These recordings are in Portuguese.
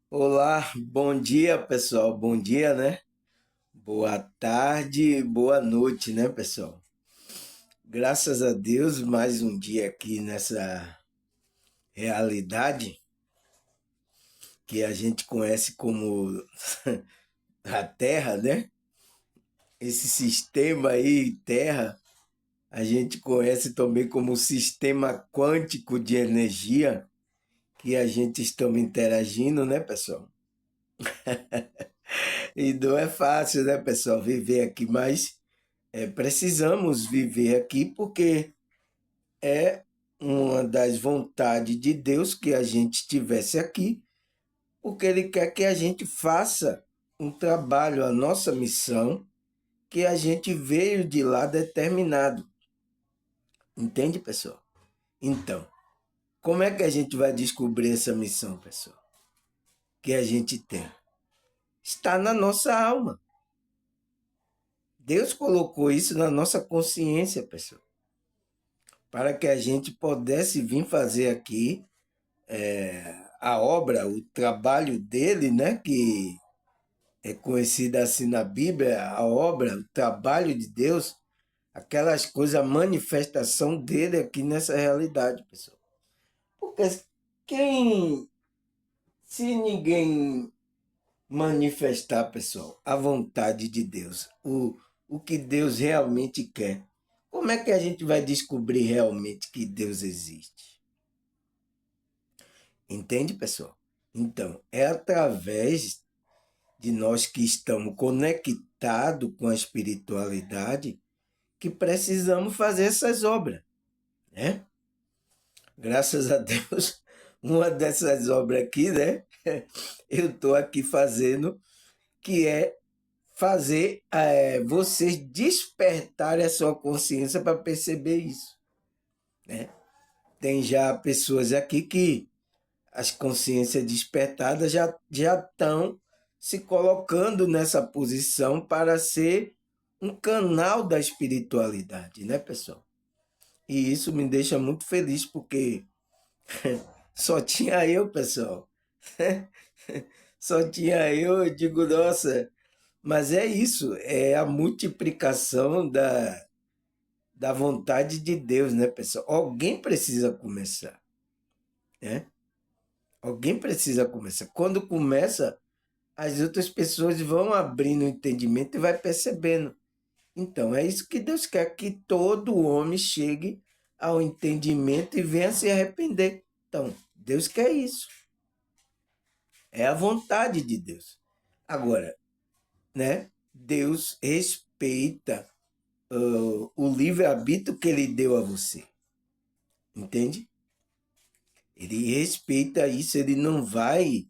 Olá, bom dia, pessoal. Bom dia, né? Boa tarde, boa noite, né, pessoal? Graças a Deus, mais um dia aqui nessa realidade que a gente conhece como a Terra, né? Esse sistema aí, Terra, a gente conhece também como sistema quântico de energia que a gente estamos interagindo, né, pessoal? E não é fácil, né, pessoal, viver aqui, mas precisamos viver aqui porque é uma das vontades de Deus que a gente estivesse aqui, porque Ele quer que a gente faça um trabalho, a nossa missão, que a gente veio de lá determinado. Entende, pessoal? Então, como é que a gente vai descobrir essa missão, pessoal? Que a gente tem? Está na nossa alma. Deus colocou isso na nossa consciência, pessoal, para que a gente pudesse vir fazer aqui a obra, o trabalho dele, né, que é conhecida assim na Bíblia, a obra, o trabalho de Deus, aquelas coisas, a manifestação dele aqui nessa realidade, pessoal. Porque quem, se ninguém manifestar, pessoal, a vontade de Deus, o que Deus realmente quer, como é que a gente vai descobrir realmente que Deus existe? Entende, pessoal? Então, é através de nós que estamos conectados com a espiritualidade que precisamos fazer essas obras, né? Graças a Deus, uma dessas obras aqui, né? Eu estou aqui fazendo, que é fazer vocês despertarem a sua consciência para perceber isso, né? Tem já pessoas aqui que as consciências despertadas já estão se colocando nessa posição para ser um canal da espiritualidade, né, pessoal? E isso me deixa muito feliz porque só tinha eu, pessoal. Só tinha eu digo, nossa, mas é isso, é a multiplicação da vontade de Deus, né, pessoal? Alguém precisa começar, né? Alguém precisa começar. Quando começa, as outras pessoas vão abrindo o entendimento e vai percebendo. Então, é isso que Deus quer, que todo homem chegue ao entendimento e venha se arrepender. Então, Deus quer isso. É a vontade de Deus. Agora, né? Deus respeita o livre-arbítrio que ele deu a você. Entende? Ele respeita isso, ele não vai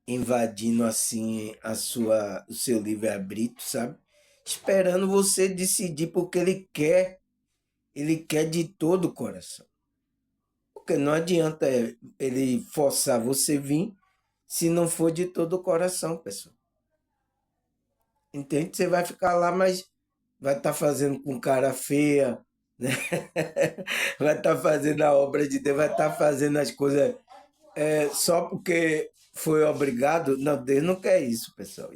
invadindo assim o seu livre-arbítrio, sabe? Esperando você decidir porque ele quer de todo o coração. Porque não adianta ele forçar você vir se não for de todo o coração, pessoal. Entende? Você vai ficar lá, mas vai estar fazendo com cara feia, né? Vai estar fazendo a obra de Deus, vai estar fazendo as coisas só porque foi obrigado. Não, Deus não quer isso, pessoal.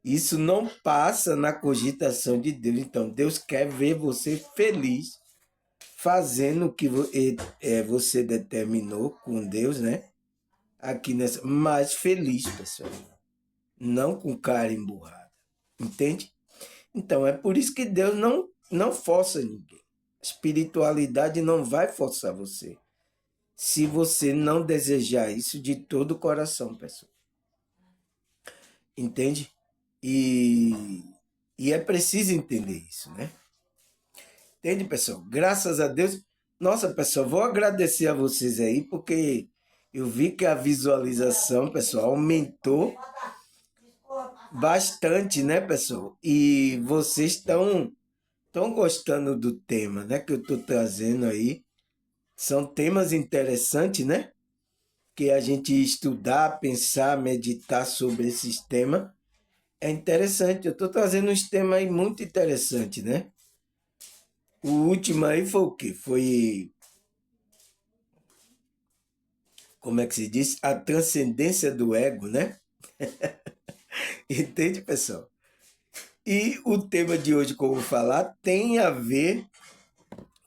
Isso não passa na cogitação de Deus. Então, Deus quer ver você feliz fazendo o que você determinou com Deus, né? Aqui nessa. Mas feliz, pessoal. Não com cara emburrada. Entende? Então, é por isso que Deus não força ninguém. A espiritualidade não vai forçar você. Se você não desejar isso de todo o coração, pessoal. Entende? E é preciso entender isso, né? Entende, pessoal? Graças a Deus. Nossa, pessoal, vou agradecer a vocês aí, porque eu vi que a visualização, pessoal, aumentou bastante, né, pessoal? E vocês estão gostando do tema, né, que eu estou trazendo aí. São temas interessantes, né? Que a gente estudar, pensar, meditar sobre esses temas é interessante. Eu estou trazendo uns temas aí muito interessantes, né? O último aí foi o quê? Foi como é que se diz? A transcendência do ego, né? Entende, pessoal? E o tema de hoje que eu vou falar tem a ver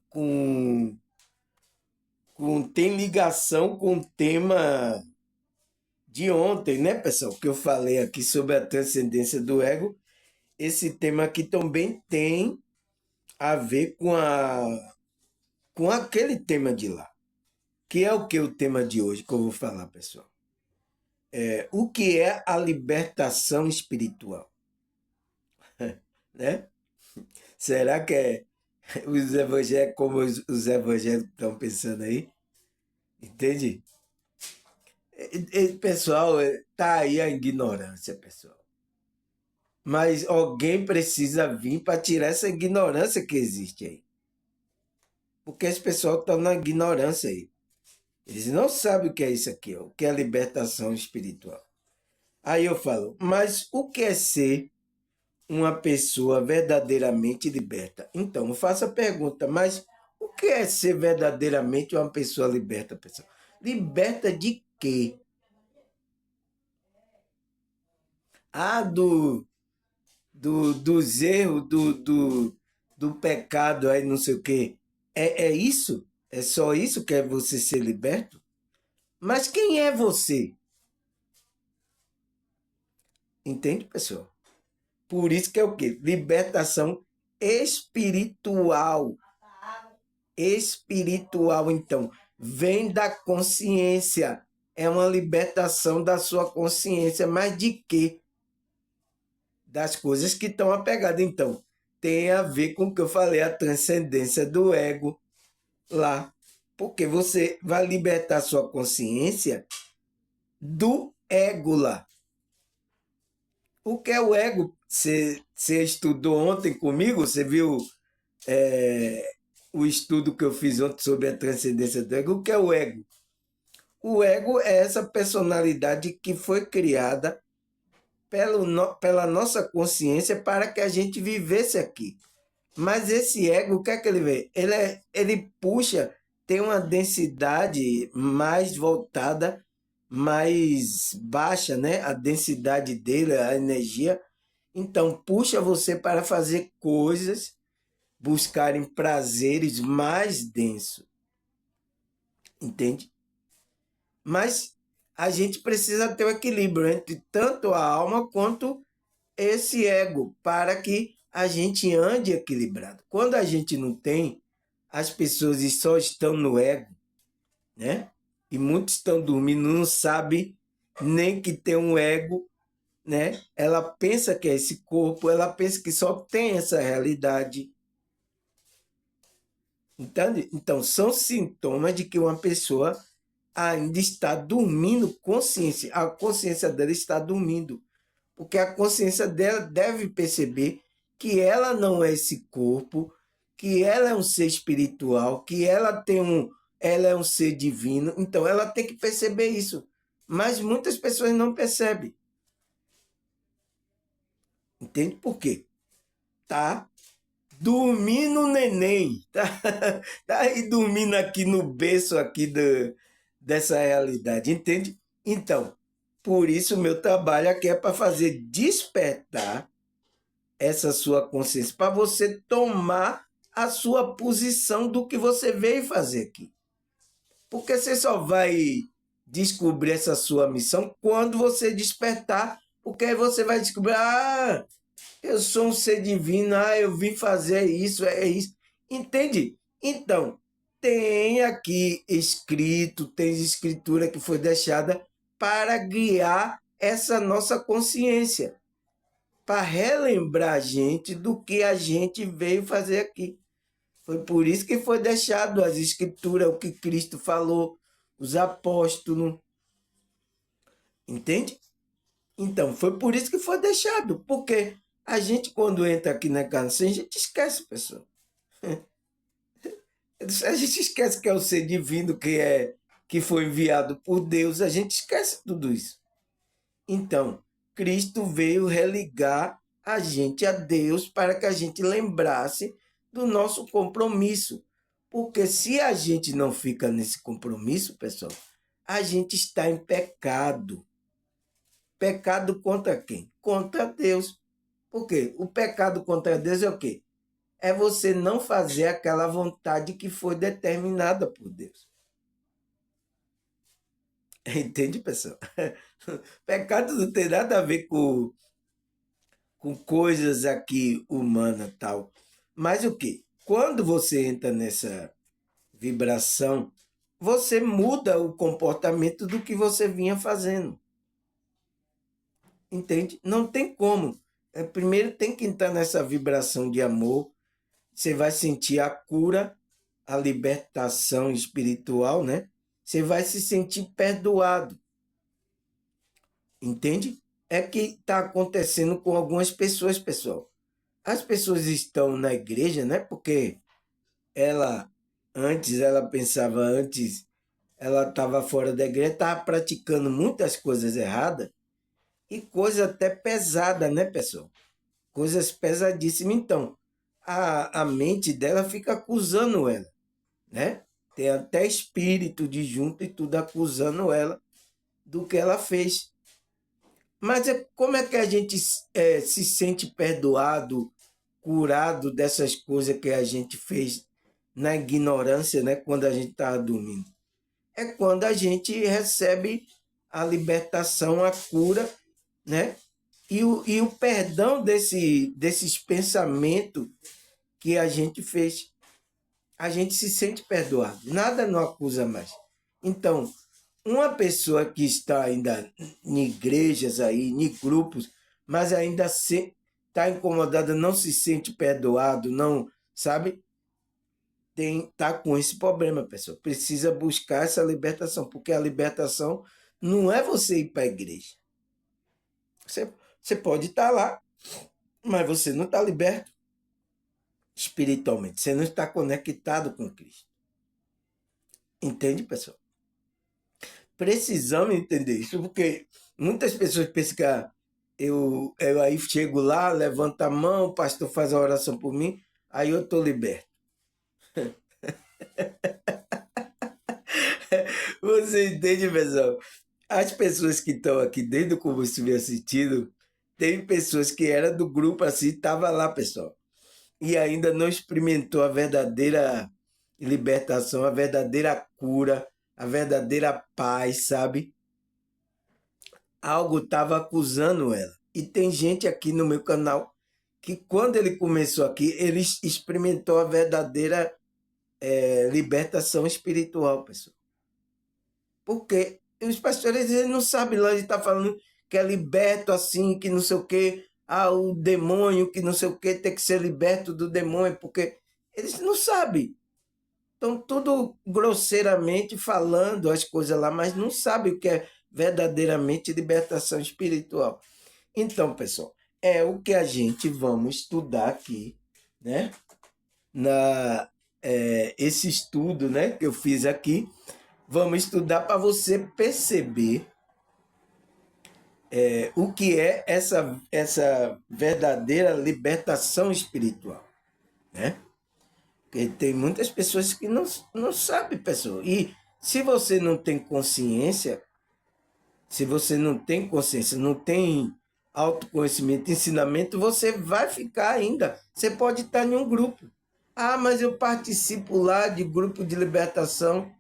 com, tem ligação com o tema de ontem, né, pessoal? Que eu falei aqui sobre a transcendência do ego. Esse tema aqui também tem a ver com aquele tema de lá. Que é o que o tema de hoje que eu vou falar, pessoal. O que é a libertação espiritual, né? Será que é os evangélicos, como os evangélicos estão pensando aí? Entende? Pessoal, tá aí a ignorância, pessoal. Mas alguém precisa vir para tirar essa ignorância que existe aí. Porque esse pessoal está na ignorância aí. Eles não sabem o que é isso aqui, ó, o que é libertação espiritual. Aí eu falo, mas o que é ser uma pessoa verdadeiramente liberta? Então, eu faço a pergunta, mas o que é ser verdadeiramente uma pessoa liberta, pessoal? Liberta de quê? Ah, dos erros, do pecado aí, não sei o quê. É isso? É só isso que é você ser liberto? Mas quem é você? Entende, pessoal? Por isso que é o quê? Libertação espiritual. Espiritual, então, vem da consciência. É uma libertação da sua consciência. Mas de quê? Das coisas que estão apegadas. Então, tem a ver com o que eu falei, a transcendência do ego lá. Porque você vai libertar sua consciência do ego lá. O que é o ego? Você estudou ontem comigo? Você viu o estudo que eu fiz ontem sobre a transcendência do ego? O que é o ego? O ego é essa personalidade que foi criada pela nossa consciência para que a gente vivesse aqui. Mas esse ego, o que é que ele vê? Ele puxa, tem uma densidade mais voltada, mais baixa, né? A densidade dele, a energia. Então, puxa você para fazer coisas, buscarem prazeres mais densos. Entende? Mas a gente precisa ter o equilíbrio entre tanto a alma quanto esse ego, para que a gente ande equilibrado. Quando a gente não tem, as pessoas só estão no ego, né? E muitos estão dormindo, não sabem nem que tem um ego, né? Ela pensa que é esse corpo, ela pensa que só tem essa realidade. Entende? Então, são sintomas de que uma pessoa ainda está dormindo consciência. A consciência dela está dormindo. Porque a consciência dela deve perceber que ela não é esse corpo, que ela é um ser espiritual, que ela é um ser divino. Então ela tem que perceber isso. Mas muitas pessoas não percebem. Entende por quê? Tá dormindo o neném. Tá aí dormindo aqui no berço aqui dessa realidade. Entende? Então, por isso o meu trabalho aqui é para fazer despertar essa sua consciência, para você tomar a sua posição do que você veio fazer aqui. Porque você só vai descobrir essa sua missão quando você despertar, porque aí você vai descobrir, eu sou um ser divino, eu vim fazer isso, é isso. Entende? Então, tem aqui escrito, tem escritura que foi deixada para guiar essa nossa consciência, para relembrar a gente do que a gente veio fazer aqui. Foi por isso que foi deixado as escrituras, o que Cristo falou, os apóstolos. Entende? Então, foi por isso que foi deixado. Porque a gente, quando entra aqui na encarnação, a gente esquece, pessoal. A gente esquece que é o ser divino que foi enviado por Deus. A gente esquece tudo isso. Então, Cristo veio religar a gente a Deus para que a gente lembrasse do nosso compromisso. Porque se a gente não fica nesse compromisso, pessoal, a gente está em pecado. Pecado contra quem? Contra Deus. Por quê? O pecado contra Deus é o quê? É você não fazer aquela vontade que foi determinada por Deus. Entende, pessoal? Pecado não tem nada a ver com coisas aqui humanas tal. Mas o quê? Quando você entra nessa vibração, você muda o comportamento do que você vinha fazendo. Entende? Não tem como. Primeiro tem que entrar nessa vibração de amor. Você vai sentir a cura, a libertação espiritual, né? Você vai se sentir perdoado. Entende? É que está acontecendo com algumas pessoas, pessoal. As pessoas estão na igreja, né? Porque ela, ela pensava antes, ela estava fora da igreja, estava praticando muitas coisas erradas e coisa até pesada, né, pessoal? Coisas pesadíssimas. Então, a mente dela fica acusando ela, né? Tem até espírito de junto e tudo acusando ela do que ela fez. Mas como é que a gente se sente perdoado, curado dessas coisas que a gente fez na ignorância, né? Quando a gente estava dormindo? É quando a gente recebe a libertação, a cura, né? E o perdão desses pensamentos que a gente fez. A gente se sente perdoado. Nada não acusa mais. Então, uma pessoa que está ainda em igrejas aí, em grupos, mas ainda está incomodada, não se sente perdoado, não, sabe? Tá com esse problema, pessoal. Precisa buscar essa libertação, porque a libertação não é você ir para a igreja. Você pode estar lá, mas você não está liberto espiritualmente. Você não está conectado com Cristo. Entende, pessoal? Precisamos entender isso, porque muitas pessoas pensam que eu aí chego lá, levanto a mão, o pastor faz a oração por mim, aí eu estou liberto. Você entende, pessoal? As pessoas que estão aqui desde o começo me assistindo, tem pessoas que eram do grupo assim, estava lá, pessoal, e ainda não experimentou a verdadeira libertação, a verdadeira cura, a verdadeira paz, sabe? Algo estava acusando ela. E tem gente aqui no meu canal que quando ele começou aqui, ele experimentou a verdadeira libertação espiritual, pessoal. Porque os pastores eles não sabem lá, ele está falando que é liberto assim, que não sei o quê, o demônio, que não sei o quê, tem que ser liberto do demônio, porque eles não sabem. Estão tudo grosseiramente falando as coisas lá, mas não sabem o que é verdadeiramente libertação espiritual. Então, pessoal, é o que a gente vamos estudar aqui, né? Esse estudo, né, que eu fiz aqui, vamos estudar para você perceber o que é essa verdadeira libertação espiritual, né? Porque tem muitas pessoas que não sabem, pessoal. E se você não tem consciência, se você não tem consciência, não tem autoconhecimento, ensinamento, você vai ficar ainda. Você pode estar em um grupo. Ah, mas eu participo lá de grupo de libertação.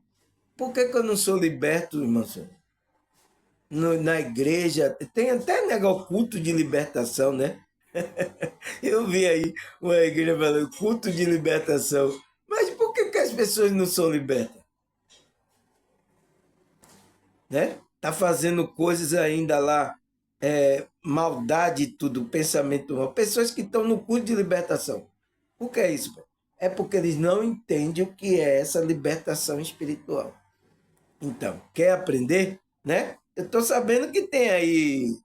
Por que eu não sou liberto, irmão? Na igreja, tem até negócio culto de libertação, né? Eu vi aí uma igreja falando culto de libertação. Mas por que as pessoas não são libertas? Né? Tá fazendo coisas ainda lá, maldade e tudo, pensamento mal. Pessoas que estão no culto de libertação. Por que é isso? Pô? É porque eles não entendem o que é essa libertação espiritual. Então, quer aprender? Né? Eu estou sabendo que tem aí.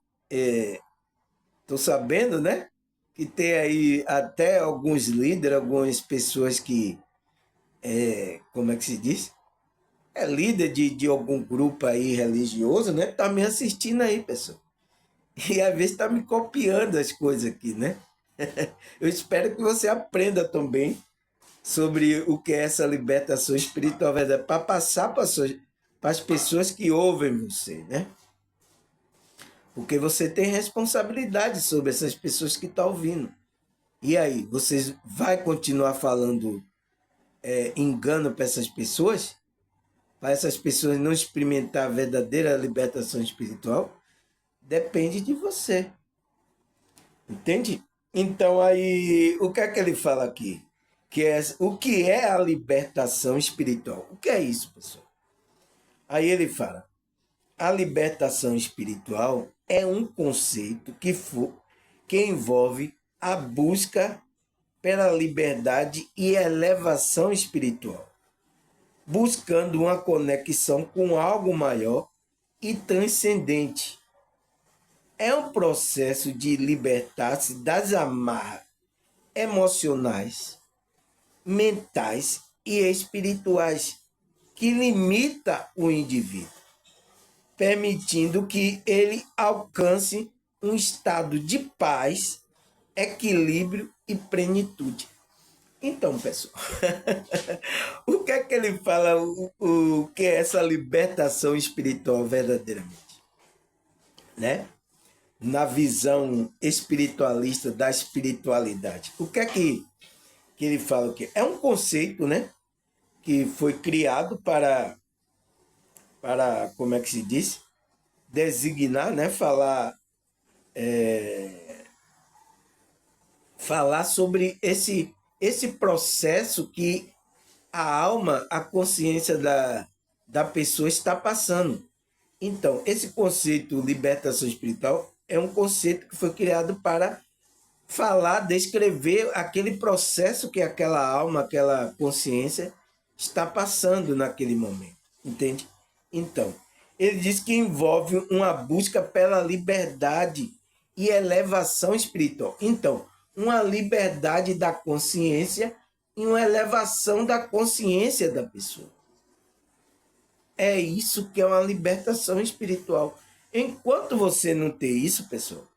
Estou sabendo, né? Que tem aí até alguns líderes, algumas pessoas que. Como é que se diz? É líder de algum grupo aí religioso, né? Tá me assistindo aí, pessoal. E às vezes está me copiando as coisas aqui, né? Eu espero que você aprenda também sobre o que é essa libertação espiritual, para passar para as pessoas que ouvem você, né? Porque você tem responsabilidade sobre essas pessoas que estão ouvindo. E aí, você vai continuar falando engano para essas pessoas? Para essas pessoas não experimentar a verdadeira libertação espiritual? Depende de você. Entende? Então, aí, o que é que ele fala aqui? O que é a libertação espiritual? O que é isso, pessoal? Aí ele fala: a libertação espiritual é um conceito que envolve a busca pela liberdade e elevação espiritual, buscando uma conexão com algo maior e transcendente. É um processo de libertar-se das amarras emocionais, mentais e espirituais que limita o indivíduo, permitindo que ele alcance um estado de paz, equilíbrio e plenitude. Então, pessoal, o que é que ele fala, o que é essa libertação espiritual verdadeiramente? Né? Na visão espiritualista da espiritualidade. O que é que ele fala? O quê? É um conceito, né? Que foi criado para, como é que se diz? Designar, né? Falar sobre esse processo que a alma, a consciência da pessoa está passando. Então, esse conceito libertação espiritual é um conceito que foi criado para falar, descrever aquele processo que aquela alma, aquela consciência está passando naquele momento, entende? Então, ele diz que envolve uma busca pela liberdade e elevação espiritual. Então, uma liberdade da consciência e uma elevação da consciência da pessoa. É isso que é uma libertação espiritual. Enquanto você não ter isso, pessoal,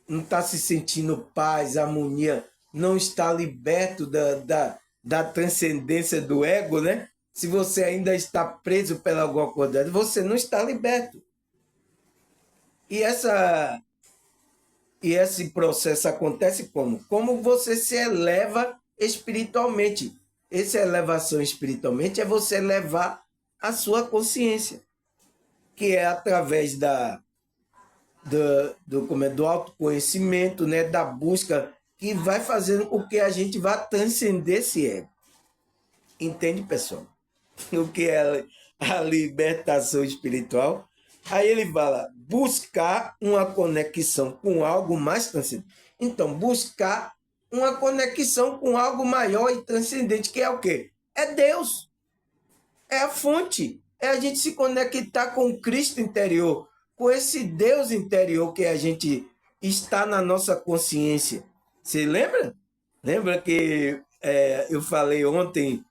não está se sentindo paz, harmonia, não está liberto da transcendência do ego, né? Se você ainda está preso pela alguma coisa, você não está liberto. E esse processo acontece como? Como você se eleva espiritualmente. Essa elevação espiritualmente é você elevar a sua consciência, que é através do autoconhecimento, né, da busca, que vai fazendo com que a gente vá transcender esse ego. Entende, pessoal? O que é a libertação espiritual? Aí ele fala, buscar uma conexão com algo mais transcendente. Então, buscar uma conexão com algo maior e transcendente, que é o quê? É Deus. É a fonte. É a gente se conectar com o Cristo interior, com esse Deus interior que a gente está na nossa consciência. Você lembra? Lembra que eu falei ontem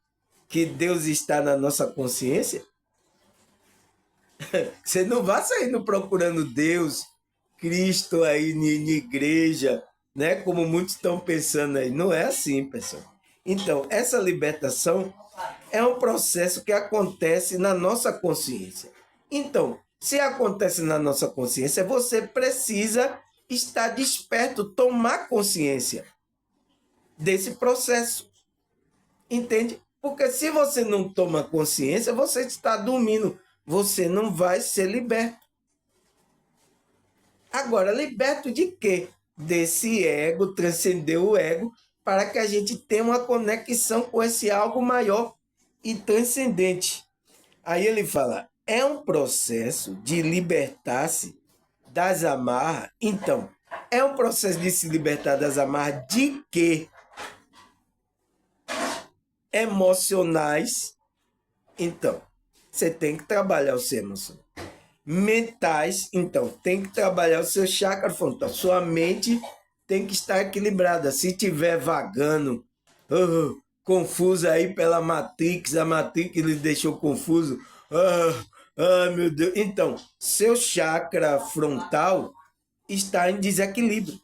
que Deus está na nossa consciência? Você não vai saindo procurando Deus, Cristo aí na igreja, né? Como muitos estão pensando aí. Não é assim, pessoal. Então, essa libertação é um processo que acontece na nossa consciência. Então, se acontece na nossa consciência, você precisa estar desperto, tomar consciência desse processo. Entende? Porque se você não toma consciência, você está dormindo. Você não vai ser liberto. Agora, liberto de quê? Desse ego, transcender o ego, para que a gente tenha uma conexão com esse algo maior e transcendente. Aí ele fala, é um processo de libertar-se das amarras. Então, é um processo de se libertar das amarras de quê? Emocionais. Então, você tem que trabalhar o seu emocional. Mentais, então, tem que trabalhar o seu chakra frontal. Sua mente tem que estar equilibrada. Se tiver vagando, confusa aí pela Matrix, a Matrix lhe deixou confuso. Meu Deus. Então, seu chakra frontal está em desequilíbrio.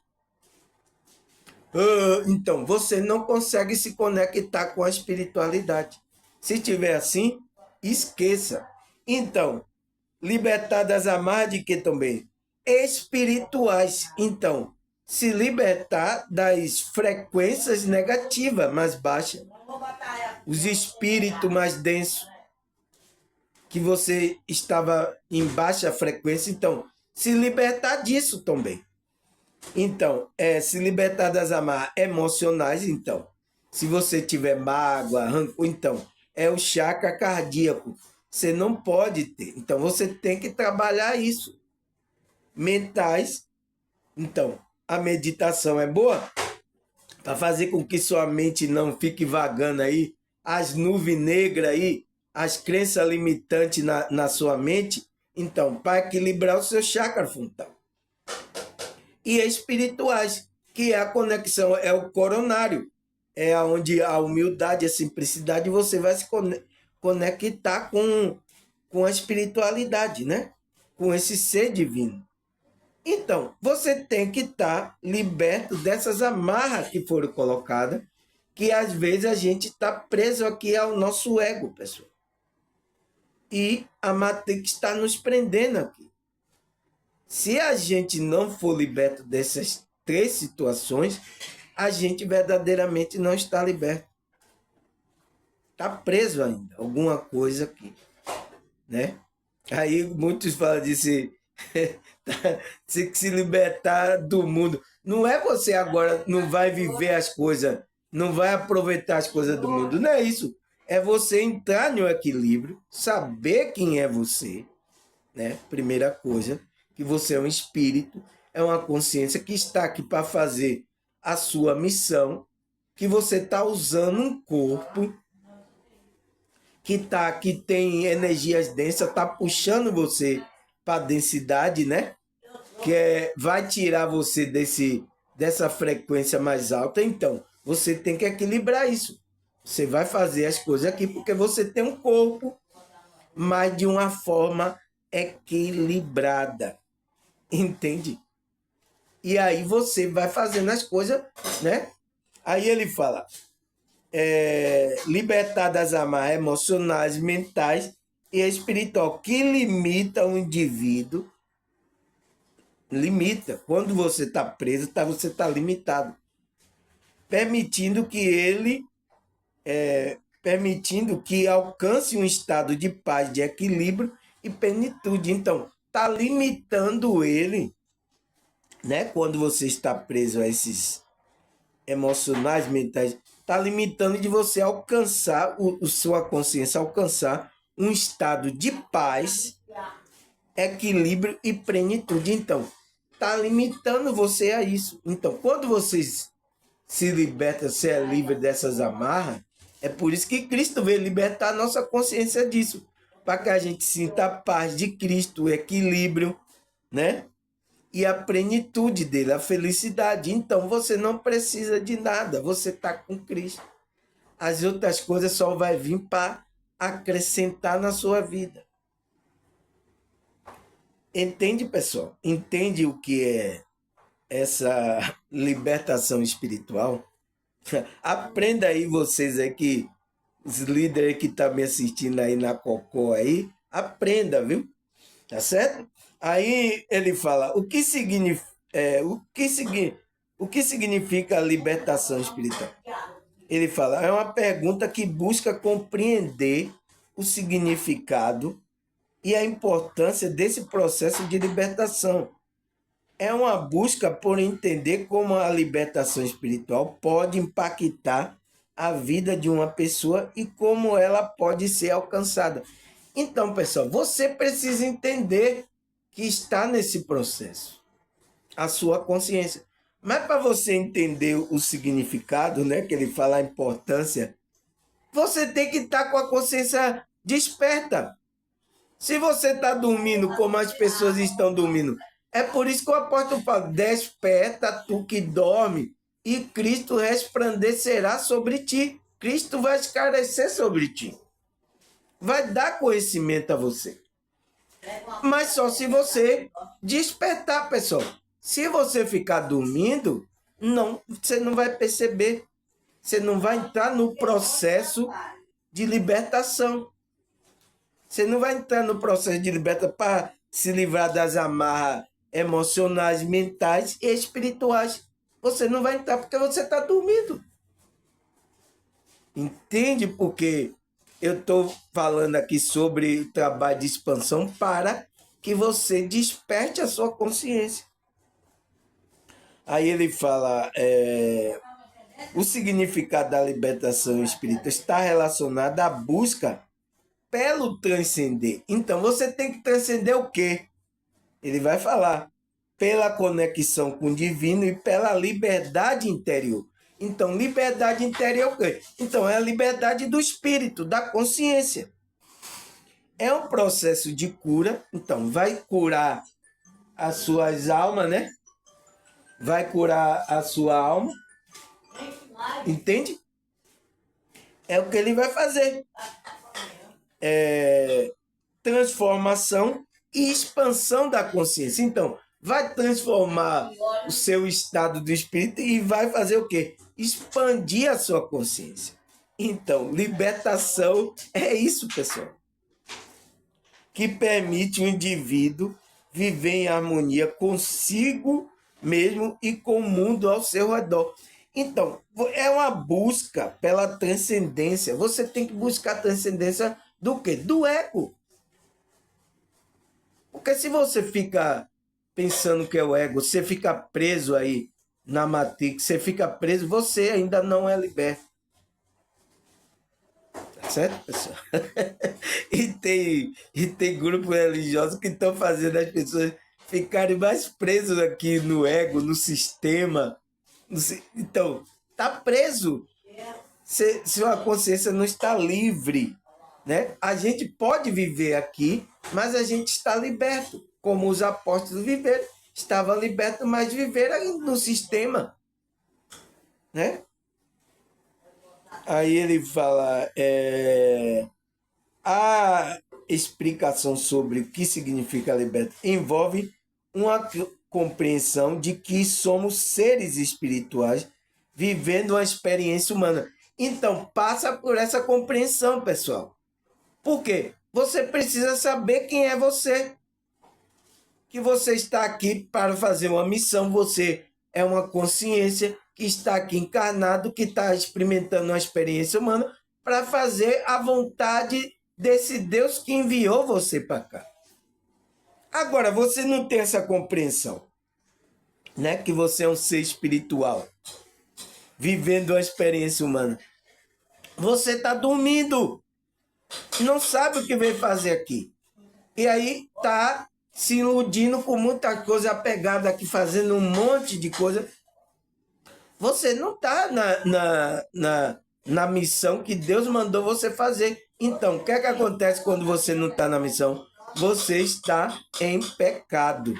Então, você não consegue se conectar com a espiritualidade. Se tiver assim, esqueça. Então, libertar das amarras de que também? Espirituais. Então, se libertar das frequências negativas mais baixas. Os espíritos mais densos, que você estava em baixa frequência. Então, se libertar disso também. Então, se libertar das amarras emocionais, então. Se você tiver mágoa, rancor, então, é o chakra cardíaco. Você não pode ter. Então, você tem que trabalhar isso. Mentais. Então, a meditação é boa para fazer com que sua mente não fique vagando aí, as nuvens negras aí, as crenças limitantes na sua mente. Então, para equilibrar o seu chakra frontal. E espirituais, que é a conexão, é o coronário. É onde a humildade, a simplicidade, você vai se conectar com a espiritualidade, né? Com esse ser divino. Então, você tem que estar liberto dessas amarras que foram colocadas, que às vezes a gente está preso aqui ao nosso ego, pessoal. E a Matrix está nos prendendo aqui. Se a gente não for liberto dessas três situações, a gente verdadeiramente não está liberto. Está preso ainda, alguma coisa aqui, né? Aí muitos falam disso, se libertar do mundo. Não é você agora não vai viver as coisas, não vai aproveitar as coisas do mundo. Não é isso. É você entrar no equilíbrio, saber quem é você, né? Primeira coisa, que você é um espírito, é uma consciência que está aqui para fazer a sua missão, que você está usando um corpo que tem energias densas, está puxando você para a densidade, né? Vai tirar você dessa frequência mais alta. Então, você tem que equilibrar isso. Você vai fazer as coisas aqui porque você tem um corpo, mas de uma forma equilibrada. Entende? E aí você vai fazendo as coisas, né? Aí ele fala, libertar das amarras emocionais, mentais e espiritual, que limita o indivíduo. Limita. Quando você está preso, você está limitado. Permitindo que alcance um estado de paz, de equilíbrio e plenitude. Então, está limitando ele, né? Quando você está preso a esses emocionais, mentais, está limitando de você alcançar, sua consciência alcançar um estado de paz, equilíbrio e plenitude. Então, está limitando você a isso. Então, quando você se liberta, você é livre dessas amarras, é por isso que Cristo veio libertar a nossa consciência disso, para que a gente sinta a paz de Cristo, o equilíbrio, né? E a plenitude dele, a felicidade. Então, você não precisa de nada, você está com Cristo. As outras coisas só vai vir para acrescentar na sua vida. Entende, pessoal? Entende o que é essa libertação espiritual? Aprenda aí vocês aí que os líderes que estão me assistindo aí na Cocó aí, aprenda, viu? Tá certo? Aí ele fala, o que significa a libertação espiritual? Ele fala, é uma pergunta que busca compreender o significado e a importância desse processo de libertação. É uma busca por entender como a libertação espiritual pode impactar a vida de uma pessoa e como ela pode ser alcançada. Então, pessoal, você precisa entender que está nesse processo, a sua consciência. Mas para você entender o significado, né, que ele fala a importância, você tem que estar com a consciência desperta. Se você está dormindo como as pessoas estão dormindo, é por isso que o apóstolo fala, desperta tu que dorme e Cristo resplandecerá sobre ti. Cristo vai esclarecer sobre ti. Vai dar conhecimento a você. Mas só se você despertar, pessoal. Se você ficar dormindo, não, você não vai perceber. Você não vai entrar no processo de libertação. Você não vai entrar no processo de libertação para se livrar das amarras emocionais, mentais e espirituais. Você não vai entrar porque você está dormindo. Entende? Porque eu estou falando aqui sobre o trabalho de expansão para que você desperte a sua consciência. Aí ele fala, o significado da libertação espírita está relacionado à busca pelo transcender. Então, você tem que transcender o quê? Ele vai falar pela conexão com o divino e pela liberdade interior. Então, liberdade interior é o quê? Então, é a liberdade do espírito, da consciência. É um processo de cura. Então, vai curar as suas almas, né? Vai curar a sua alma. Entende? É o que ele vai fazer. Transformação e expansão da consciência. Então, vai transformar o seu estado do espírito e vai fazer o quê? Expandir a sua consciência. Então, libertação é isso, pessoal. Que permite o indivíduo viver em harmonia consigo mesmo e com o mundo ao seu redor. Então, é uma busca pela transcendência. Você tem que buscar a transcendência do quê? Do ego. Porque se você fica pensando que é o ego, você fica preso aí na Matrix, você fica preso, você ainda não é liberto. Tá certo, pessoal? E tem grupos religiosos que estão fazendo as pessoas ficarem mais presas aqui no ego, no sistema. Então, tá preso. Sua consciência não está livre, né? A gente pode viver aqui, mas a gente está liberto, como os apóstolos viveram. Estavam libertos, mas viveram no sistema, né? Aí ele fala, a explicação sobre o que significa liberto envolve uma compreensão de que somos seres espirituais vivendo uma experiência humana. Então, passa por essa compreensão, pessoal. Por quê? Você precisa saber quem é você. Que você está aqui para fazer uma missão. Você é uma consciência que está aqui encarnado, que está experimentando uma experiência humana para fazer a vontade desse Deus que enviou você para cá. Agora, você não tem essa compreensão, né? Que você é um ser espiritual, vivendo uma experiência humana. Você está dormindo. Não sabe o que veio fazer aqui. E aí está se iludindo com muita coisa, apegado aqui, fazendo um monte de coisa. Você não está na missão que Deus mandou você fazer. Então, o que é que acontece quando você não está na missão? Você está em pecado.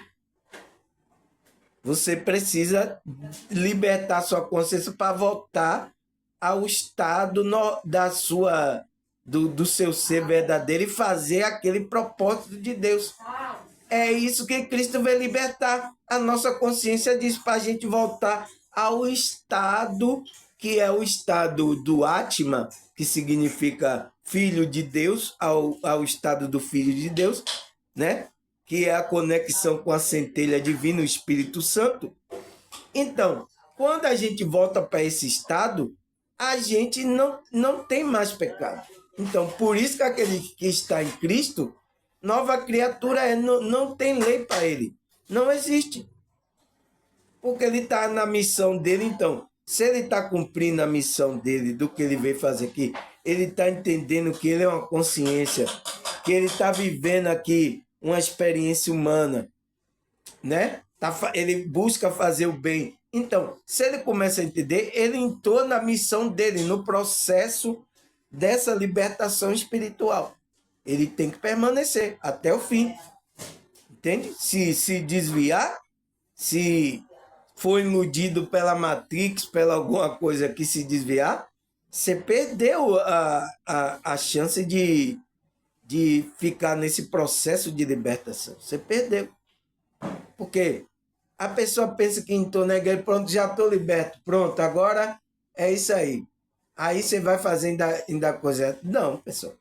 Você precisa libertar sua consciência para voltar ao estado do seu ser verdadeiro e fazer aquele propósito de Deus. É isso que Cristo veio libertar. A nossa consciência diz para a gente voltar ao estado que é o estado do Atma, que significa filho de Deus, ao estado do filho de Deus, né? Que é a conexão com a centelha divina, o Espírito Santo. Então, quando a gente volta para esse estado, a gente não tem mais pecado. Então, por isso que aquele que está em Cristo, nova criatura não tem lei para ele. Não existe. Porque ele está na missão dele. Então, se ele está cumprindo a missão dele, do que ele veio fazer aqui, ele está entendendo que ele é uma consciência, que ele está vivendo aqui uma experiência humana, né? Ele busca fazer o bem. Então, se ele começa a entender, ele entrou na missão dele, no processo dessa libertação espiritual. Ele tem que permanecer até o fim. Entende? Se desviar, se for iludido pela Matrix, pela alguma coisa que se desviar, você perdeu a chance de ficar nesse processo de libertação. Você perdeu. Porque a pessoa pensa que entrou na igreja, pronto, já estou liberto. Pronto, agora é isso aí. Aí você vai fazer ainda coisa. Não, pessoal.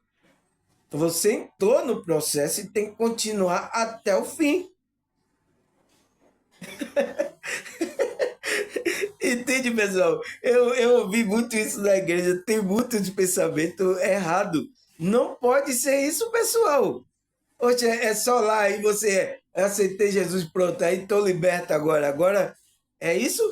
Você entrou no processo e tem que continuar até o fim. Entende, pessoal? Eu ouvi muito isso na igreja, tem muito de pensamento errado. Não pode ser isso, pessoal. Oxe, é só lá e você aceitei Jesus, pronto, aí estou liberto agora. Agora, é isso?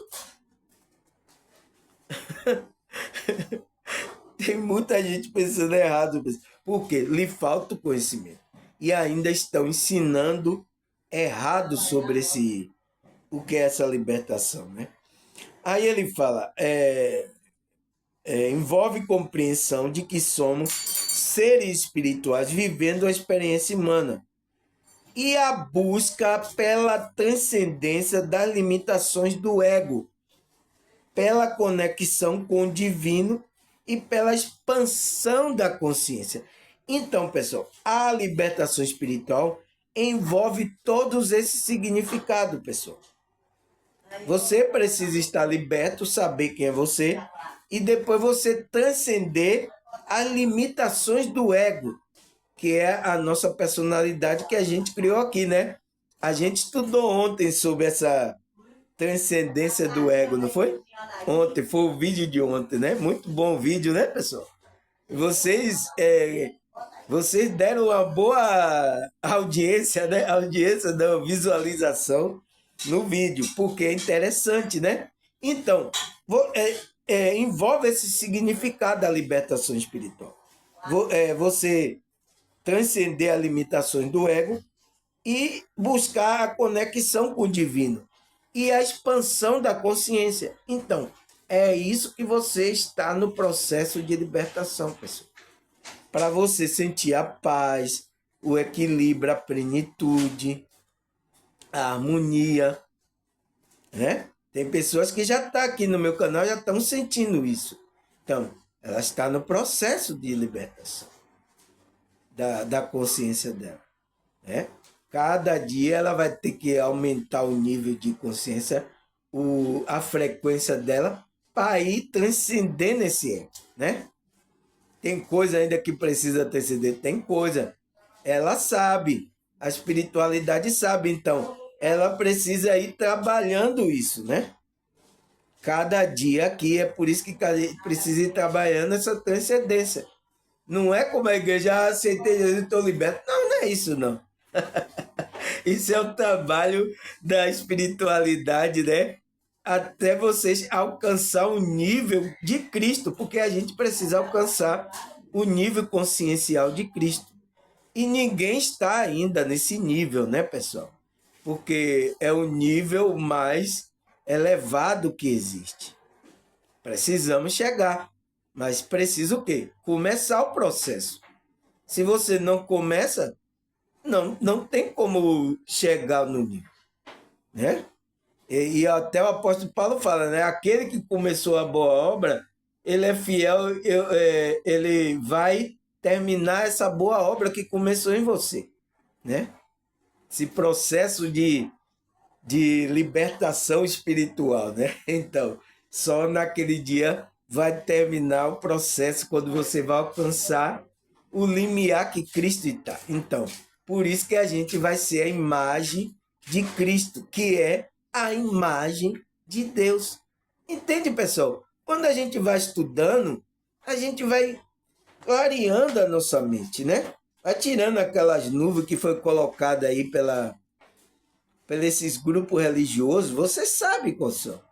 Tem muita gente pensando errado. Por quê? Lhe falta o conhecimento. E ainda estão ensinando errado sobre o que é essa libertação, né? Aí ele fala, envolve compreensão de que somos seres espirituais vivendo a experiência humana e a busca pela transcendência das limitações do ego, pela conexão com o divino e pela expansão da consciência. Então, pessoal, a libertação espiritual envolve todos esses significados, pessoal. Você precisa estar liberto, saber quem é você, e depois você transcender as limitações do ego, que é a nossa personalidade que a gente criou aqui, né? A gente estudou ontem sobre essa transcendência do ego, não foi? Ontem, foi o vídeo de ontem, né? Muito bom vídeo, né, pessoal? Vocês deram uma boa audiência, né? Audiência da visualização no vídeo, porque é interessante, né? Então, envolve esse significado da libertação espiritual. Você transcender as limitações do ego e buscar a conexão com o divino e a expansão da consciência. Então, é isso que você está no processo de libertação, pessoal. Para você sentir a paz, o equilíbrio, a plenitude, a harmonia, né? Tem pessoas que já estão aqui no meu canal, já estão sentindo isso. Então, ela está no processo de libertação da consciência dela, né? Cada dia ela vai ter que aumentar o nível de consciência, a frequência dela, para ir transcendendo esse ego, né? Tem coisa ainda que precisa transcender, tem coisa. Ela sabe, a espiritualidade sabe, então ela precisa ir trabalhando isso, né? Cada dia aqui, é por isso que precisa ir trabalhando essa transcendência. Não é como a igreja, aceitei Jesus, estou liberto. Não, não é isso, não. Isso é o trabalho da espiritualidade, né? Até vocês alcançar o nível de Cristo, porque a gente precisa alcançar o nível consciencial de Cristo. E ninguém está ainda nesse nível, né, pessoal? Porque é o nível mais elevado que existe. Precisamos chegar, mas precisa o quê? Começar o processo. Se você não começa, não tem como chegar no nível, né? E até o apóstolo Paulo fala, né? Aquele que começou a boa obra, ele é fiel, ele vai terminar essa boa obra que começou em você, né? Esse processo de libertação espiritual, né? Então, só naquele dia vai terminar o processo quando você vai alcançar o limiar que Cristo está. Então, por isso que a gente vai ser a imagem de Cristo, que é a imagem de Deus. Entende, pessoal? Quando a gente vai estudando, a gente vai clareando a nossa mente, né? Vai tirando aquelas nuvens que foi colocada aí pelos esses grupos religiosos. Você sabe quais são,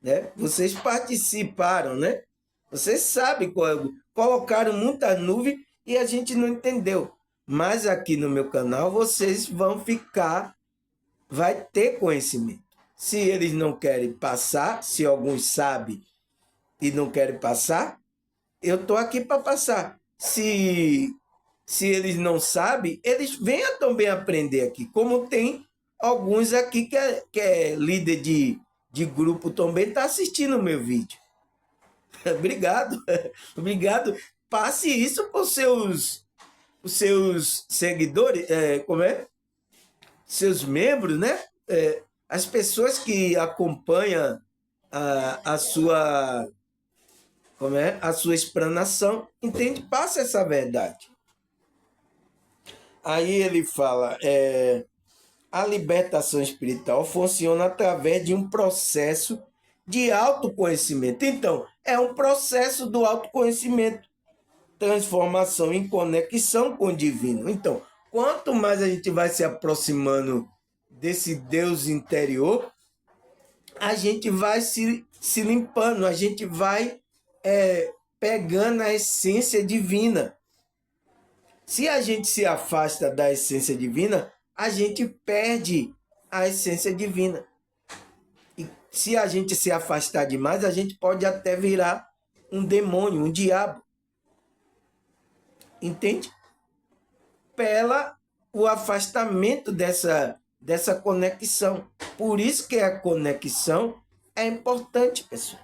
né? Vocês participaram, né? Vocês sabem qual, colocaram muita nuvem e a gente não entendeu. Mas aqui no meu canal vocês vão ficar, vai ter conhecimento. Se eles não querem passar, se alguns sabem e não querem passar, eu estou aqui para passar. Se eles não sabem, eles venham também aprender aqui. Como tem alguns aqui que é líder de grupo também, está assistindo o meu vídeo. Obrigado, obrigado. Passe isso para os seus seguidores, como é? Seus membros, né? As pessoas que acompanham a sua, como é? A sua explanação, entende? Passa essa verdade. Aí ele fala, a libertação espiritual funciona através de um processo de autoconhecimento. Então, é um processo do autoconhecimento, transformação em conexão com o divino. Então, quanto mais a gente vai se aproximando desse Deus interior, a gente vai se limpando, a gente vai pegando a essência divina. Se a gente se afasta da essência divina, a gente perde a essência divina. E se a gente se afastar demais, a gente pode até virar um demônio, um diabo. Entende? Pela o afastamento dessa conexão. Por isso que a conexão é importante, pessoal.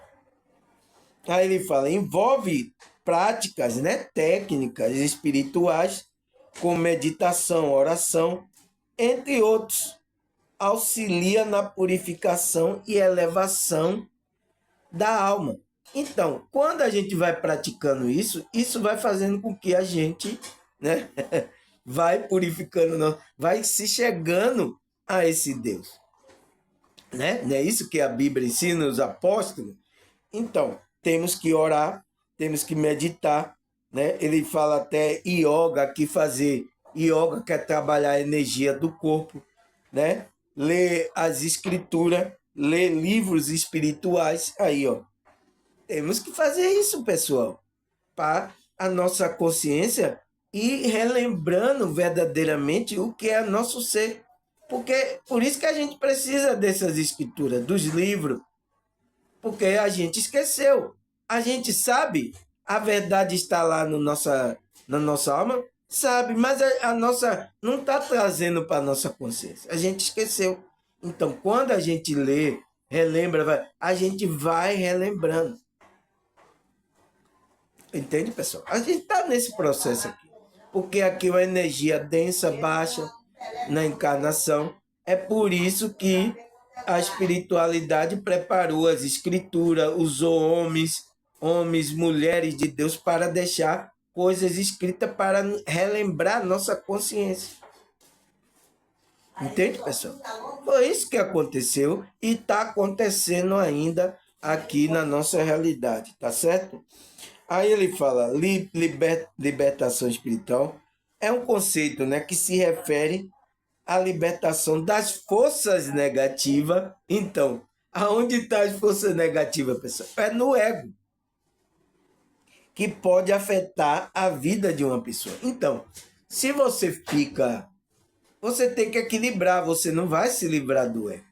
Aí ele fala, envolve práticas, né, técnicas espirituais, como meditação, oração, entre outros. Auxilia na purificação e elevação da alma. Então, quando a gente vai praticando isso, isso vai fazendo com que a gente, né, vai purificando, vai se chegando a esse Deus. Né? Não é isso que a Bíblia ensina os apóstolos? Então, temos que orar, temos que meditar, né? Ele fala até yoga, que fazer yoga quer trabalhar a energia do corpo, né? Ler as escrituras, ler livros espirituais, aí, ó. Temos que fazer isso, pessoal, para a nossa consciência ir relembrando verdadeiramente o que é nosso ser. Porque por isso que a gente precisa dessas escrituras, dos livros, porque a gente esqueceu. A gente sabe, a verdade está lá no na nossa alma, sabe, mas a nossa não está trazendo para a nossa consciência. A gente esqueceu. Então, quando a gente lê, relembra, a gente vai relembrando. Entende, pessoal? A gente está nesse processo aqui. Porque aqui é uma energia densa, baixa, na encarnação. É por isso que a espiritualidade preparou as escrituras, usou homens, mulheres de Deus para deixar coisas escritas para relembrar nossa consciência. Entende, pessoal? Foi isso que aconteceu e está acontecendo ainda aqui na nossa realidade, tá certo? Aí ele fala, libertação espiritual é um conceito, né, que se refere à libertação das forças negativas. Então, aonde está as forças negativas, pessoal? É no ego, que pode afetar a vida de uma pessoa. Então, se você fica... Você tem que equilibrar, você não vai se livrar do ego.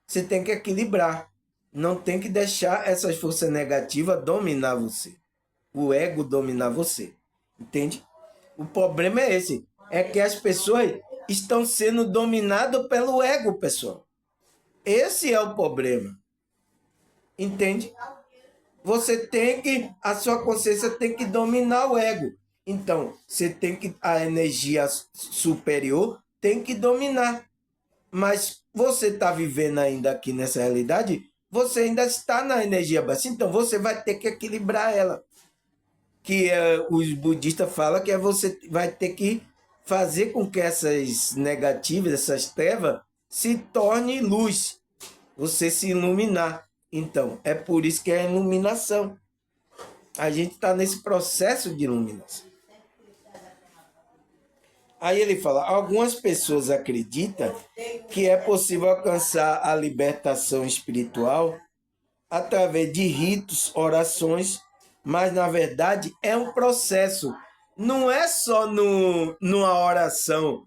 Você tem que equilibrar. Não tem que deixar essas forças negativas dominar você. O ego dominar você. Entende? O problema é esse. É que as pessoas estão sendo dominadas pelo ego, pessoal. Esse é o problema. Entende? Você tem que... A sua consciência tem que dominar o ego. Então, você tem que... A energia superior tem que dominar. Mas você está vivendo ainda aqui nessa realidade, você ainda está na energia baixa. Então, você vai ter que equilibrar ela. Que os budistas falam que você vai ter que fazer com que essas negativas, essas trevas, se tornem luz. Você se iluminar. Então, é por isso que é a iluminação. A gente está nesse processo de iluminação. Aí ele fala, algumas pessoas acreditam que é possível alcançar a libertação espiritual através de ritos, orações, mas na verdade é um processo. Não é só numa oração.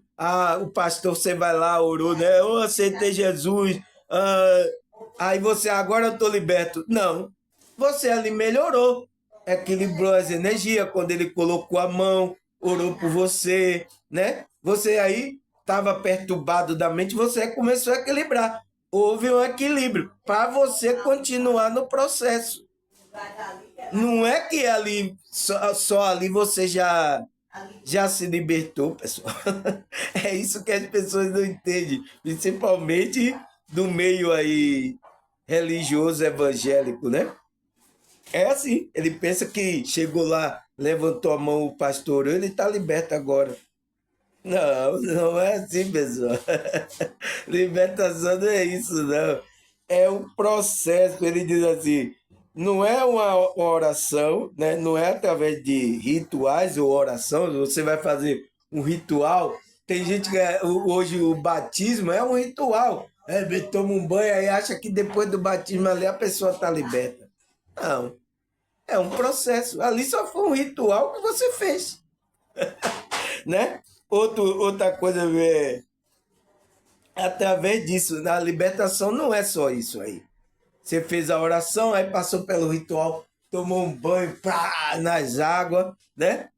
O pastor, você vai lá, orou, né? Eu aceitei Jesus. Aí você, agora eu estou liberto. Não. Você ali melhorou. Equilibrou as energias quando ele colocou a mão, orou por você, né? Você aí estava perturbado da mente, você começou a equilibrar. Houve um equilíbrio para você continuar no processo. Não é que ali só ali você já se libertou, pessoal. É isso que as pessoas não entendem, principalmente do meio aí religioso evangélico, né? É assim, ele pensa que chegou lá, levantou a mão, o pastor, ele está liberto agora. Não, não é assim, pessoal. Libertação não é isso, não. É um processo, ele diz assim, não é uma oração, né? Não é através de rituais ou oração, você vai fazer um ritual. Tem gente que hoje o batismo é um ritual. É, toma um banho aí acha que depois do batismo ali a pessoa está liberta. Não, é um processo. Ali só foi um ritual que você fez, né? Outra coisa é, através disso, na libertação não é só isso aí. Você fez a oração, aí passou pelo ritual, tomou um banho pá, nas águas, né?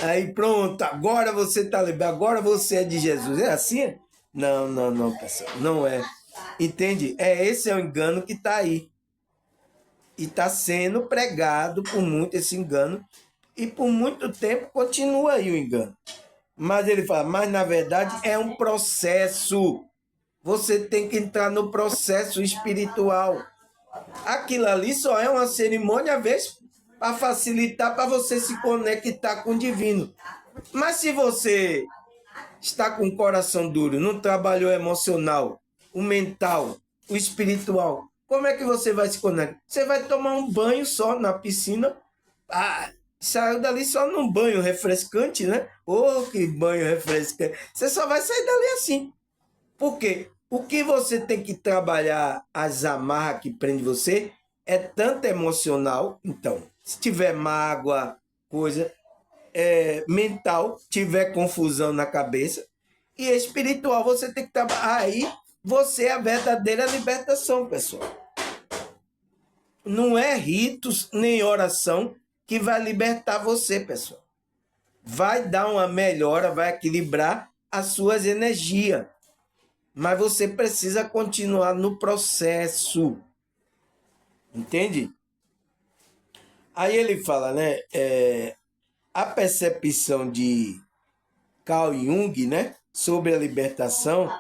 Aí pronto, agora você está liberto, agora você é de Jesus. É assim? Não, não, não, pessoal, não é. Entende? Esse é o engano que está aí. E está sendo pregado por muito esse engano. E por muito tempo continua aí o engano. Mas ele fala, mas na verdade é um processo. Você tem que entrar no processo espiritual. Aquilo ali só é uma cerimônia, às vezes, para facilitar para você se conectar com o divino. Mas se você está com o coração duro, não trabalhou o emocional, o mental, o espiritual, como é que você vai se conectar? Você vai tomar um banho só na piscina, saiu dali só num banho refrescante, né? Oh, que banho refrescante. Você só vai sair dali assim. Por quê? O que você tem que trabalhar, as amarras que prende você, é tanto emocional, então, se tiver mágoa, coisa, mental, tiver confusão na cabeça, e espiritual, você tem que trabalhar. Aí você é a verdadeira libertação, pessoal. Não é ritos nem oração que vai libertar você, pessoal. Vai dar uma melhora, vai equilibrar as suas energias. Mas você precisa continuar no processo. Entende? Aí ele fala, né? A percepção de Carl Jung, né? Sobre a libertação